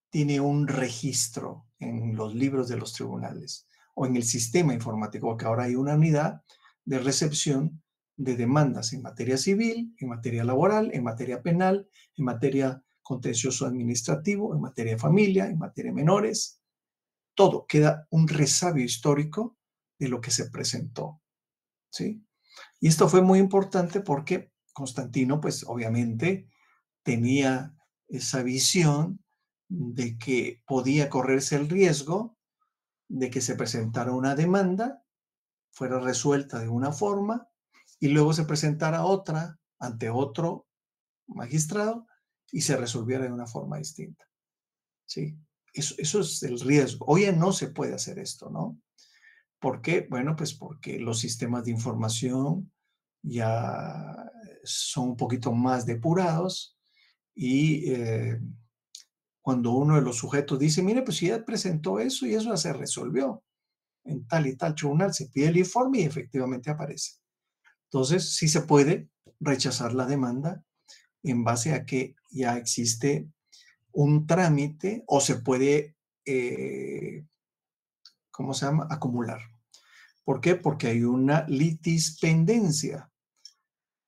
tiene un registro en los libros de los tribunales o en el sistema informático, porque ahora hay una unidad de recepción de demandas en materia civil, en materia laboral, en materia penal, en materia contencioso administrativo, en materia de familia, en materia de menores. Todo queda un resabio histórico de lo que se presentó, ¿sí? Y esto fue muy importante porque Constantino, pues obviamente tenía esa visión de que podía correrse el riesgo de que se presentara una demanda, fuera resuelta de una forma y luego se presentara otra ante otro magistrado y se resolviera de una forma distinta. ¿Sí? Eso es el riesgo. Hoy ya no se puede hacer esto, ¿no? ¿Por qué? Bueno, pues porque los sistemas de información ya son un poquito más depurados y cuando uno de los sujetos dice, mire, pues si ya presentó eso y eso ya se resolvió en tal y tal tribunal, se pide el informe y efectivamente aparece. Entonces, sí se puede rechazar la demanda en base a que ya existe un trámite o se puede, ¿cómo se llama? Acumular. ¿Por qué? Porque hay una litispendencia,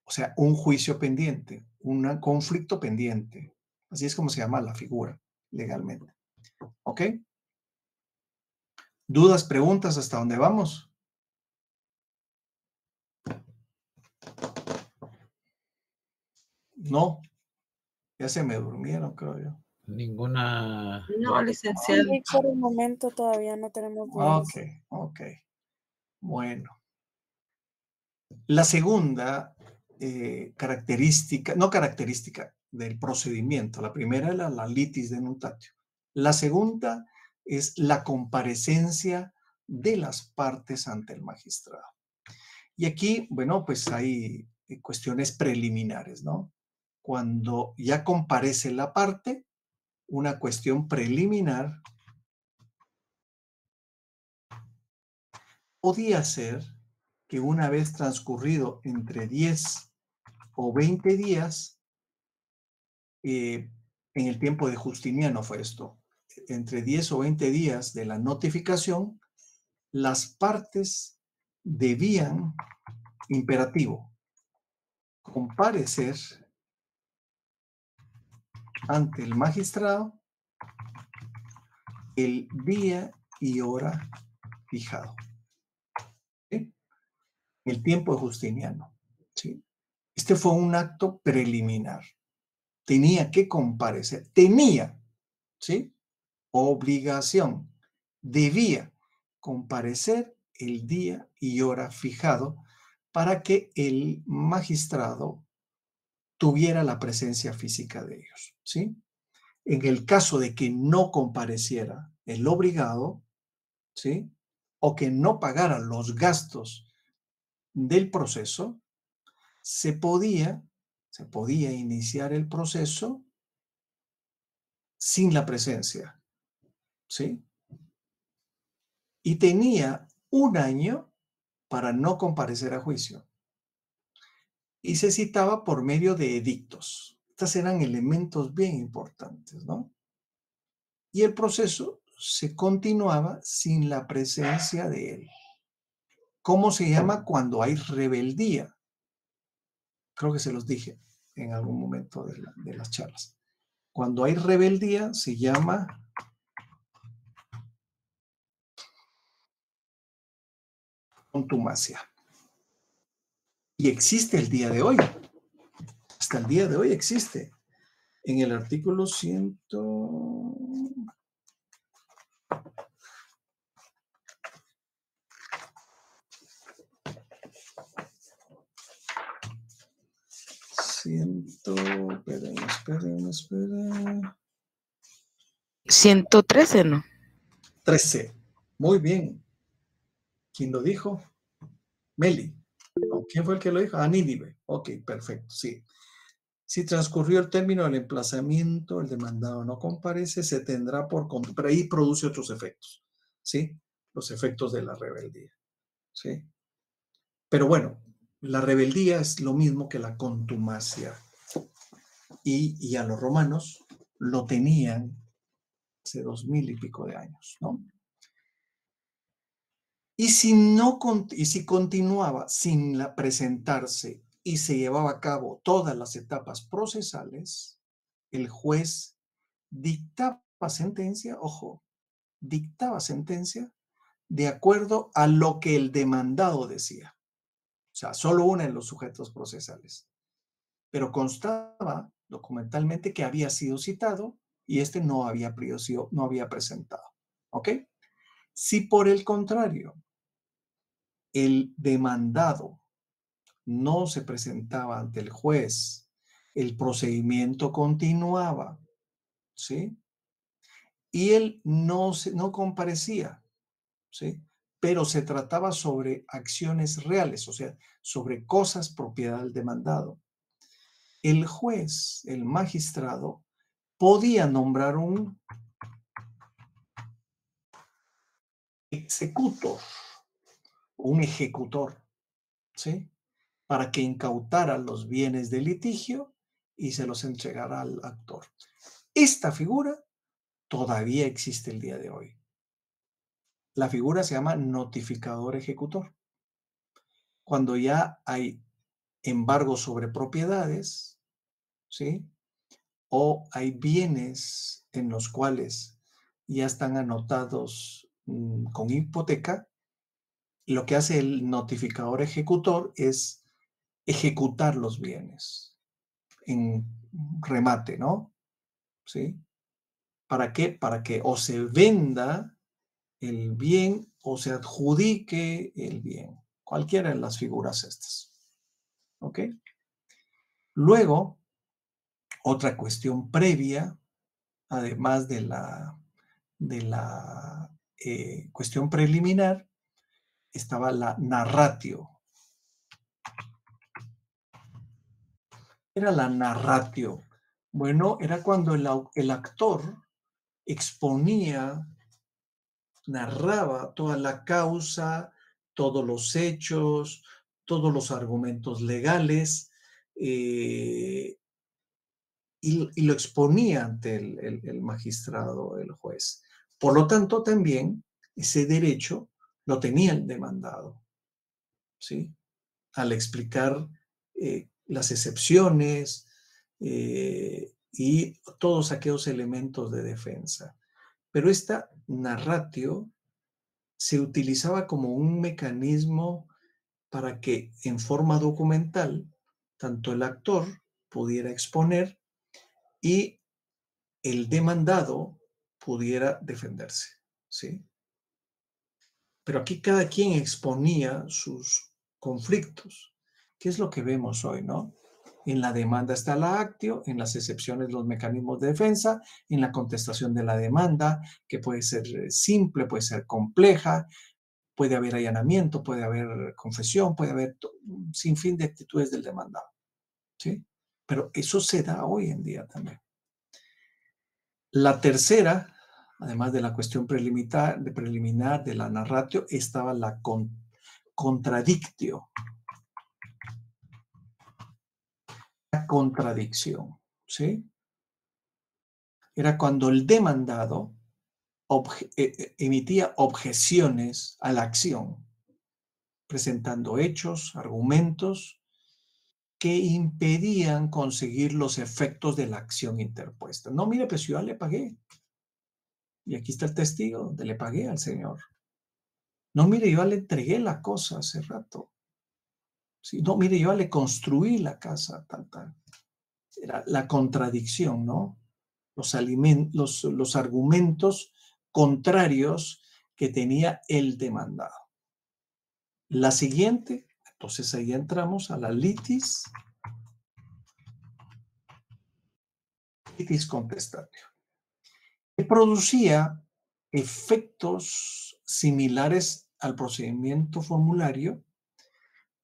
o sea, un juicio pendiente, un conflicto pendiente. Así es como se llama la figura legalmente. ¿Ok? ¿Dudas, preguntas hasta dónde vamos? No, ya se me durmieron, creo yo.
Ninguna.
No, licenciado.
Y por el momento todavía no tenemos dudas.
Ok. Bueno. La segunda característica, no característica del procedimiento, la primera era la litis de nutatio. La segunda es la comparecencia de las partes ante el magistrado. Y aquí, bueno, pues hay cuestiones preliminares, ¿no? Cuando ya comparece la parte, una cuestión preliminar podía ser que una vez transcurrido entre 10 o 20 días, en el tiempo de Justiniano fue esto, entre 10 o 20 días de la notificación, las partes debían, imperativo, comparecer ante el magistrado el día y hora fijado. ¿Sí? El tiempo de Justiniano. ¿Sí? Este fue un acto preliminar. Tenía que comparecer. Tenía, ¿sí? Obligación. Debía comparecer el día y hora fijado para que el magistrado tuviera la presencia física de ellos, ¿sí? En el caso de que no compareciera el obligado, ¿sí? O que no pagara los gastos del proceso, se podía iniciar el proceso sin la presencia, ¿sí? Y tenía un año para no comparecer a juicio. Y se citaba por medio de edictos. Estos eran elementos bien importantes, ¿no? Y el proceso se continuaba sin la presencia de él. ¿Cómo se llama cuando hay rebeldía? Creo que se los dije en algún momento de las charlas. Cuando hay rebeldía se llama contumacia. Y existe el día de hoy. Hasta el día de hoy existe. En el artículo 100...
113, ¿no?
13. Muy bien. ¿Quién lo dijo? Meli. ¿No? ¿Quién fue el que lo dijo? Ah, Nínive. Ok, perfecto, sí. Si transcurrió el término del emplazamiento, el demandado no comparece, se tendrá por... Pero ahí produce otros efectos, ¿sí? Los efectos de la rebeldía, ¿sí? Pero bueno, la rebeldía es lo mismo que la contumacia. Y a los romanos lo tenían hace 2000 y pico de años, ¿no? Y si continuaba sin presentarse y se llevaba a cabo todas las etapas procesales, el juez dictaba sentencia, ojo, dictaba sentencia de acuerdo a lo que el demandado decía. O sea, solo una en los sujetos procesales. Pero constaba documentalmente que había sido citado y este no había presentado. ¿Ok? Si por el contrario el demandado no se presentaba ante el juez, el procedimiento continuaba, ¿sí? Y él no comparecía, ¿sí? Pero se trataba sobre acciones reales, o sea, sobre cosas propiedad del demandado. El juez, el magistrado, podía nombrar un executor, un ejecutor, ¿sí? Para que incautara los bienes del litigio y se los entregara al actor. Esta figura todavía existe el día de hoy. La figura se llama notificador ejecutor. Cuando ya hay embargo sobre propiedades, ¿sí? O hay bienes en los cuales ya están anotados con hipoteca, lo que hace el notificador ejecutor es ejecutar los bienes. en remate, ¿no? ¿Sí? ¿Para qué? Para que o se venda el bien o se adjudique el bien. Cualquiera de las figuras estas. ¿Ok? Luego, otra cuestión previa, además de la cuestión preliminar, estaba la narratio. Era la narratio. Bueno, era cuando el actor exponía, narraba toda la causa, todos los hechos, todos los argumentos legales, y lo exponía ante el magistrado, el juez. Por lo tanto, también ese derecho lo tenía el demandado, ¿sí? Al explicar las excepciones y todos aquellos elementos de defensa. Pero esta narratio se utilizaba como un mecanismo para que en forma documental tanto el actor pudiera exponer y el demandado pudiera defenderse, ¿sí? Pero aquí cada quien exponía sus conflictos. ¿Qué es lo que vemos hoy, no? En la demanda está la actio, en las excepciones los mecanismos de defensa, en la contestación de la demanda, que puede ser simple, puede ser compleja, puede haber allanamiento, puede haber confesión, puede haber un sinfín de actitudes del demandado, ¿sí? Pero eso se da hoy en día también. La tercera, además de la cuestión preliminar de la narratio, estaba la contradictio. La contradicción, ¿sí? Era cuando el demandado emitía objeciones a la acción, presentando hechos, argumentos que impedían conseguir los efectos de la acción interpuesta. No, mire, pues yo ya le pagué. Y aquí está el testigo donde le pagué al señor. No, mire, yo ya le entregué la cosa hace rato. Sí, no, mire, yo ya le construí la casa, tal, tal. Era la contradicción, ¿no? Los argumentos contrarios que tenía el demandado. La siguiente, entonces ahí entramos a la litis contestatio, que producía efectos similares al procedimiento formulario,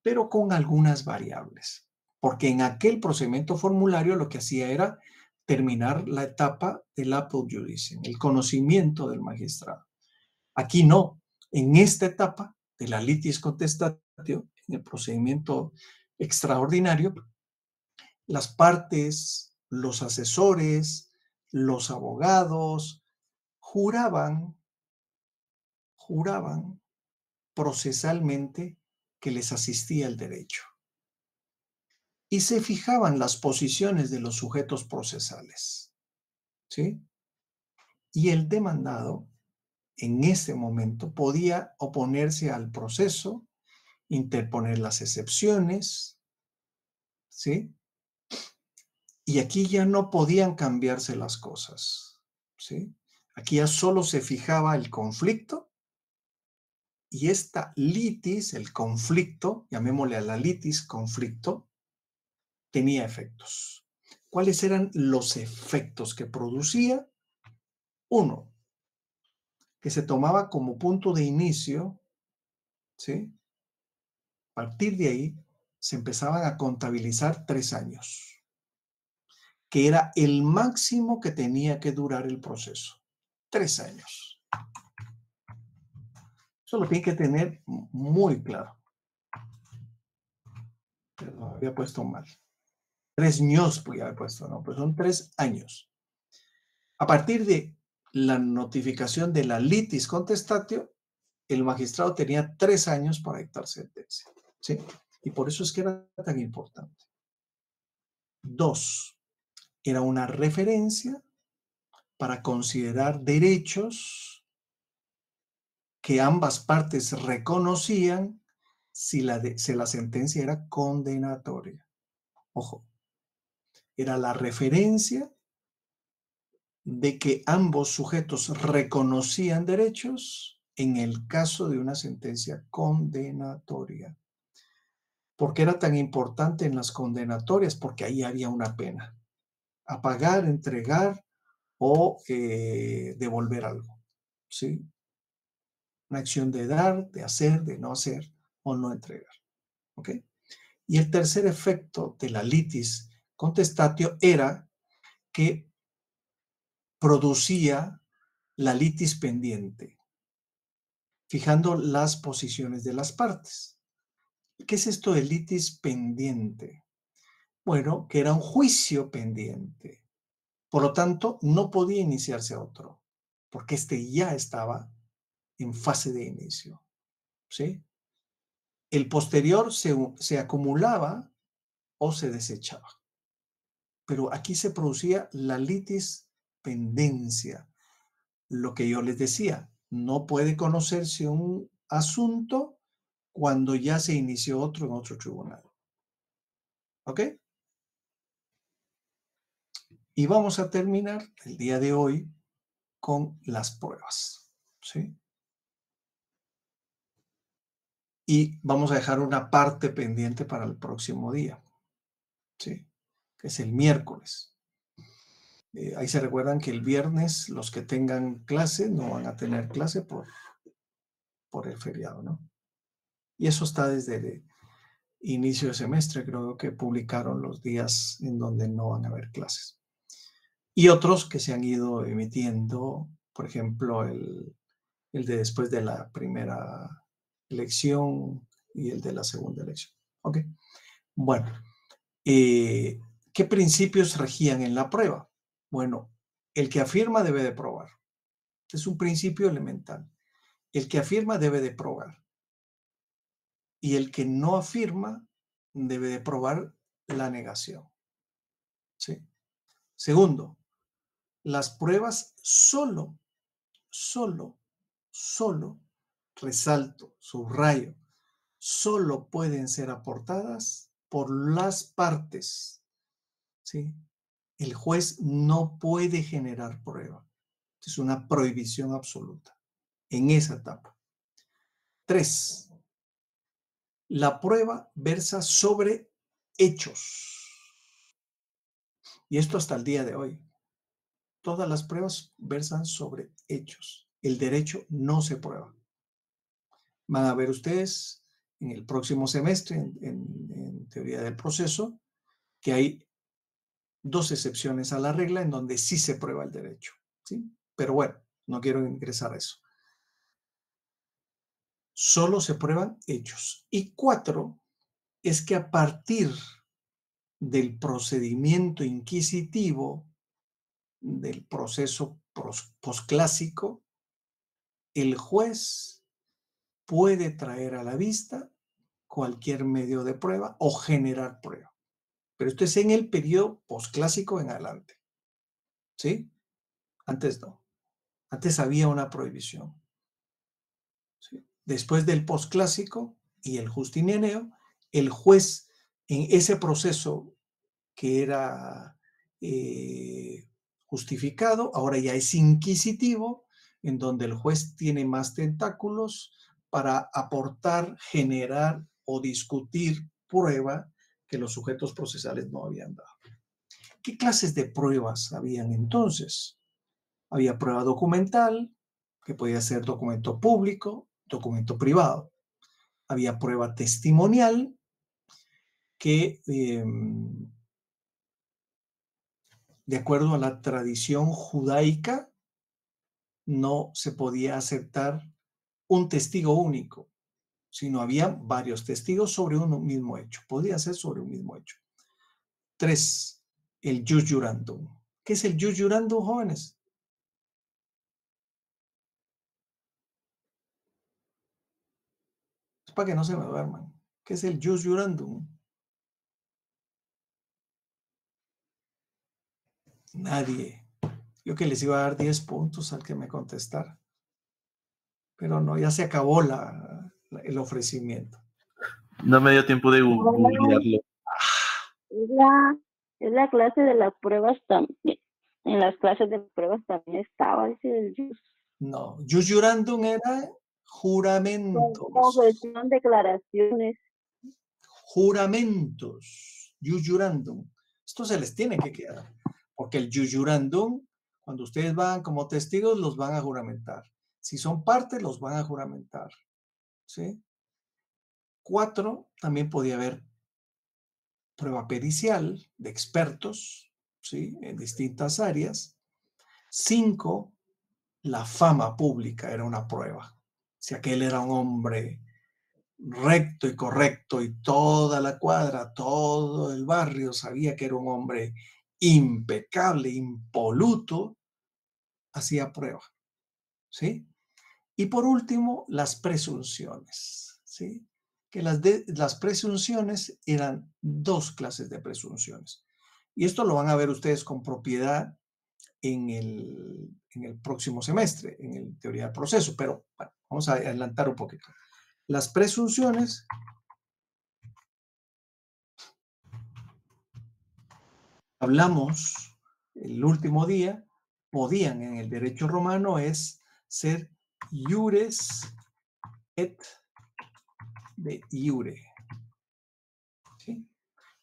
pero con algunas variables. Porque en aquel procedimiento formulario lo que hacía era terminar la etapa del apud judice, el conocimiento del magistrado. Aquí no. En esta etapa de la litis contestatio, en el procedimiento extraordinario, las partes, los asesores, los abogados juraban procesalmente que les asistía el derecho y se fijaban las posiciones de los sujetos procesales, ¿sí? Y el demandado en ese momento podía oponerse al proceso, interponer las excepciones, ¿sí? Y aquí ya no podían cambiarse las cosas, ¿sí? Aquí ya solo se fijaba el conflicto y esta litis, el conflicto, llamémosle a la litis conflicto, tenía efectos. ¿Cuáles eran los efectos que producía? Uno, que se tomaba como punto de inicio, ¿sí? A partir de ahí se empezaban a contabilizar 3 años, que era el máximo que tenía que durar el proceso. 3 años. Eso lo tiene que tener muy claro. Lo había puesto mal. 3 años, pues ya había puesto, ¿no? Pues son 3 años. A partir de la notificación de la litis contestatio, el magistrado tenía 3 años para dictar sentencia, ¿sí? Y por eso es que era tan importante. 2, era una referencia para considerar derechos que ambas partes reconocían si la sentencia era condenatoria. Ojo, Era la referencia de que ambos sujetos reconocían derechos en el caso de una sentencia condenatoria. ¿Por qué era tan importante en las condenatorias? Porque ahí había una pena. A pagar, entregar o devolver algo. ¿Sí? Una acción de dar, de hacer, de no hacer o no entregar. ¿Ok? Y el tercer efecto de la litis contestatio era que producía la litis pendiente, fijando las posiciones de las partes. ¿Qué es esto de litis pendiente? Bueno, que era un juicio pendiente. Por lo tanto, no podía iniciarse otro, porque este ya estaba en fase de inicio. ¿Sí? El posterior se acumulaba o se desechaba. Pero aquí se producía la litis pendencia. Lo que yo les decía, no puede conocerse un asunto cuando ya se inició otro en otro tribunal. ¿Ok? Y vamos a terminar el día de hoy con las pruebas. ¿Sí? Y vamos a dejar una parte pendiente para el próximo día. ¿Sí? Que es el miércoles. Ahí se recuerdan que el viernes los que tengan clase no van a tener clase por el feriado, ¿no? Y eso está desde el inicio de semestre, creo que publicaron los días en donde no van a haber clases. Y otros que se han ido emitiendo, por ejemplo, el de después de la primera elección y el de la segunda elección. ¿Ok? Bueno, ¿qué principios regían en la prueba? Bueno, el que afirma debe de probar. Es un principio elemental. El que afirma debe de probar. Y el que no afirma debe de probar la negación. ¿Sí? Segundo, las pruebas solo, resalto, subrayo, solo pueden ser aportadas por las partes. ¿Sí? El juez no puede generar prueba. Es una prohibición absoluta en esa etapa. 3. La prueba versa sobre hechos. Y esto hasta el día de hoy. Todas las pruebas versan sobre hechos. El derecho no se prueba. Van a ver ustedes en el próximo semestre, en teoría del proceso, que hay 2 excepciones a la regla en donde sí se prueba el derecho. ¿Sí? Pero bueno, no quiero ingresar a eso. Solo se prueban hechos. Y 4 es que a partir del procedimiento inquisitivo, del proceso posclásico, el juez puede traer a la vista cualquier medio de prueba o generar prueba. Pero esto es en el periodo posclásico en adelante. ¿Sí? Antes no. Antes había una prohibición. ¿Sí? Después del posclásico y el Justinianeo, el juez en ese proceso que era justificado, ahora ya es inquisitivo, en donde el juez tiene más tentáculos para aportar, generar o discutir prueba que los sujetos procesales no habían dado. ¿Qué clases de pruebas habían entonces? Había prueba documental, que podía ser documento público, documento privado. Había prueba testimonial, que de acuerdo a la tradición judaica, no se podía aceptar un testigo único, sino había varios testigos sobre un mismo hecho. Podría ser sobre un mismo hecho. 3. El jus jurandum. ¿Qué es el jus jurandum, jóvenes? Es para que no se me duerman. ¿Qué es el jus jurandum? Nadie. Yo que les iba a dar 10 puntos al que me contestara. Pero no, ya se acabó el ofrecimiento.
No me dio tiempo de googlearlo.
Hola.
Es la clase de las pruebas también. En las clases de pruebas también estaba ese jus.
No, jus jurandum era juramentos.
Como cuestión declaraciones.
Juramentos, jus jurandum. Esto se les tiene que quedar, porque el jus jurandum, cuando ustedes van como testigos, los van a juramentar. Si son parte, los van a juramentar. ¿Sí? 4, también podía haber prueba pericial de expertos, ¿sí? En distintas áreas. 5, la fama pública era una prueba. Si aquel era un hombre recto y correcto y toda la cuadra, todo el barrio sabía que era un hombre impecable, impoluto, hacía prueba, ¿sí? Y por último, las presunciones, ¿sí? Que las presunciones eran 2 clases de presunciones. Y esto lo van a ver ustedes con propiedad en el próximo semestre, en el teoría del proceso, pero bueno, vamos a adelantar un poquito. Las presunciones hablamos el último día, podían en el derecho romano ser iures et de iure. ¿Sí?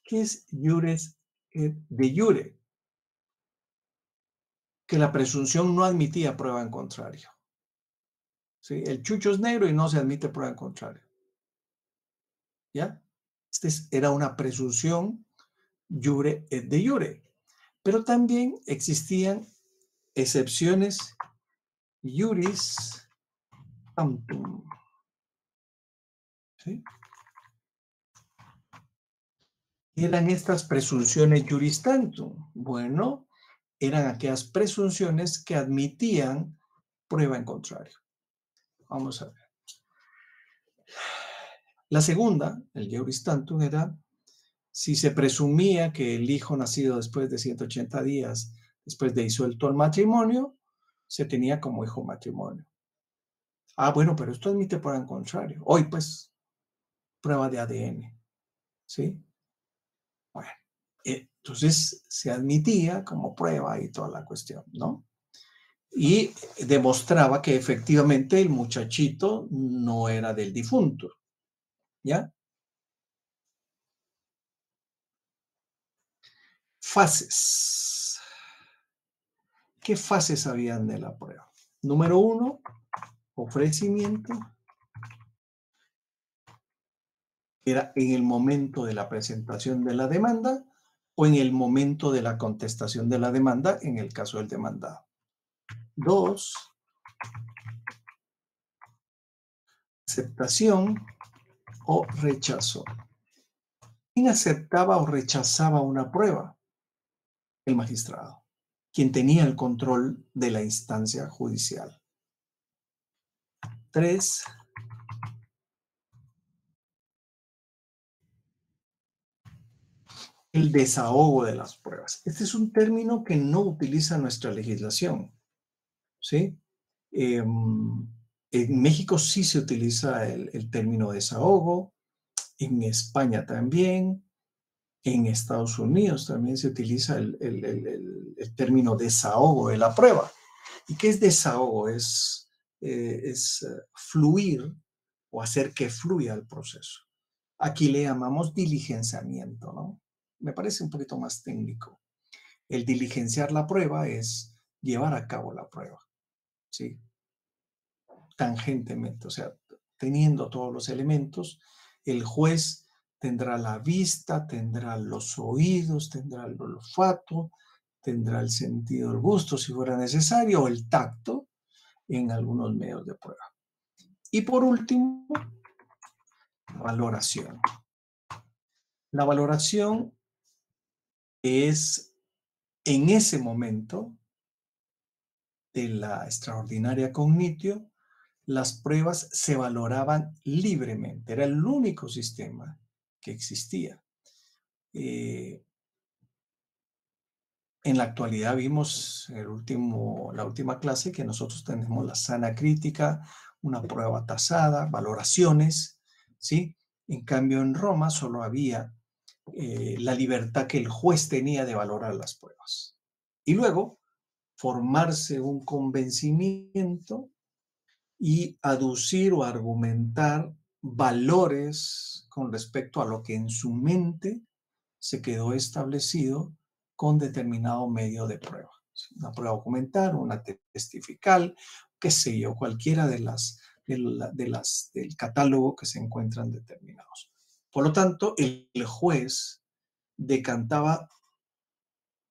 ¿Qué es iures et de iure? Que la presunción no admitía prueba en contrario. ¿Sí? El chucho es negro y no se admite prueba en contrario. ¿Ya? Era una presunción iure et de iure. Pero también existían excepciones iuris tantum. ¿Sí? ¿Qué eran estas presunciones iuris tantum? Bueno, eran aquellas presunciones que admitían prueba en contrario. Vamos a ver. La segunda, el iuris tantum, era si se presumía que el hijo nacido después de 180 días, después de disuelto el matrimonio, se tenía como hijo matrimonio. Ah, bueno, pero esto admite prueba en contrario. Hoy, pues, prueba de ADN. ¿Sí? Bueno, entonces se admitía como prueba y toda la cuestión, ¿no? Y demostraba que efectivamente el muchachito no era del difunto, ¿ya? Fases. ¿Qué fases habían de la prueba? Número 1, ofrecimiento. Era en el momento de la presentación de la demanda o en el momento de la contestación de la demanda en el caso del demandado. 2, aceptación o rechazo. ¿Quién aceptaba o rechazaba una prueba? El magistrado, quien tenía el control de la instancia judicial. 3, el desahogo de las pruebas. Este es un término que no utiliza nuestra legislación, ¿sí? En México sí se utiliza el término desahogo, en España también, en Estados Unidos también se utiliza el término desahogo de la prueba. ¿Y qué es desahogo? Es fluir o hacer que fluya el proceso. Aquí le llamamos diligenciamiento, ¿no? Me parece un poquito más técnico. El diligenciar la prueba es llevar a cabo la prueba, ¿sí? Tangentemente, o sea, teniendo todos los elementos, el juez tendrá la vista, tendrá los oídos, tendrá el olfato, tendrá el sentido del gusto si fuera necesario, o el tacto en algunos medios de prueba. Y por último, valoración. La valoración es en ese momento de la extraordinaria cognitio, las pruebas se valoraban libremente. Era el único sistema que existía. En la actualidad vimos la última clase que nosotros tenemos la sana crítica, una prueba tasada, valoraciones, ¿sí? En cambio en Roma solo había la libertad que el juez tenía de valorar las pruebas. Y luego, formarse un convencimiento y aducir o argumentar valores con respecto a lo que en su mente se quedó establecido con determinado medio de prueba. Una prueba documental, una testifical, qué sé yo, cualquiera del catálogo que se encuentran determinados. Por lo tanto, el juez decantaba,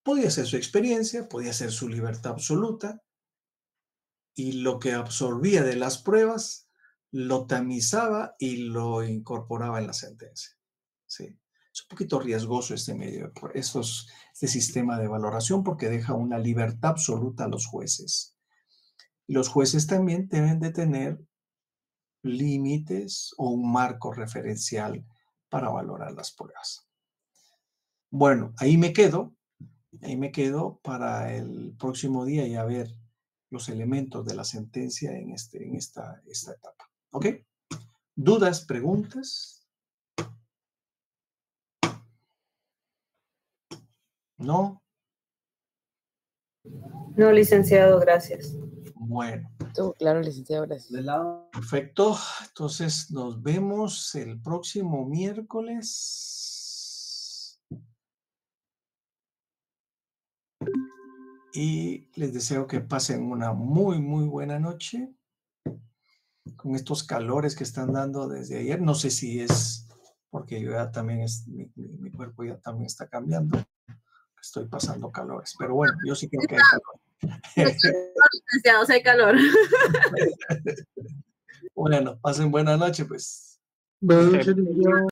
podía ser su experiencia, podía ser su libertad absoluta, y lo que absorbía de las pruebas lo tamizaba y lo incorporaba en la sentencia. ¿Sí? Es un poquito riesgoso este este sistema de valoración porque deja una libertad absoluta a los jueces. Y los jueces también deben de tener límites o un marco referencial para valorar las pruebas. Bueno, ahí me quedo para el próximo día y a ver los elementos de la sentencia en esta etapa. ¿Ok? ¿Dudas, preguntas? ¿No?
No, licenciado, gracias.
Bueno.
Todo claro, licenciado, gracias.
Perfecto. Entonces nos vemos el próximo miércoles. Y les deseo que pasen una muy, muy buena noche con estos calores que están dando desde ayer. No sé si es porque yo ya también, mi cuerpo ya también está cambiando. Estoy pasando calores, pero bueno, yo sí creo que hay calor.
Licenciado, hay calor.
Bueno, pasen buena noche, pues.
Buenas noches.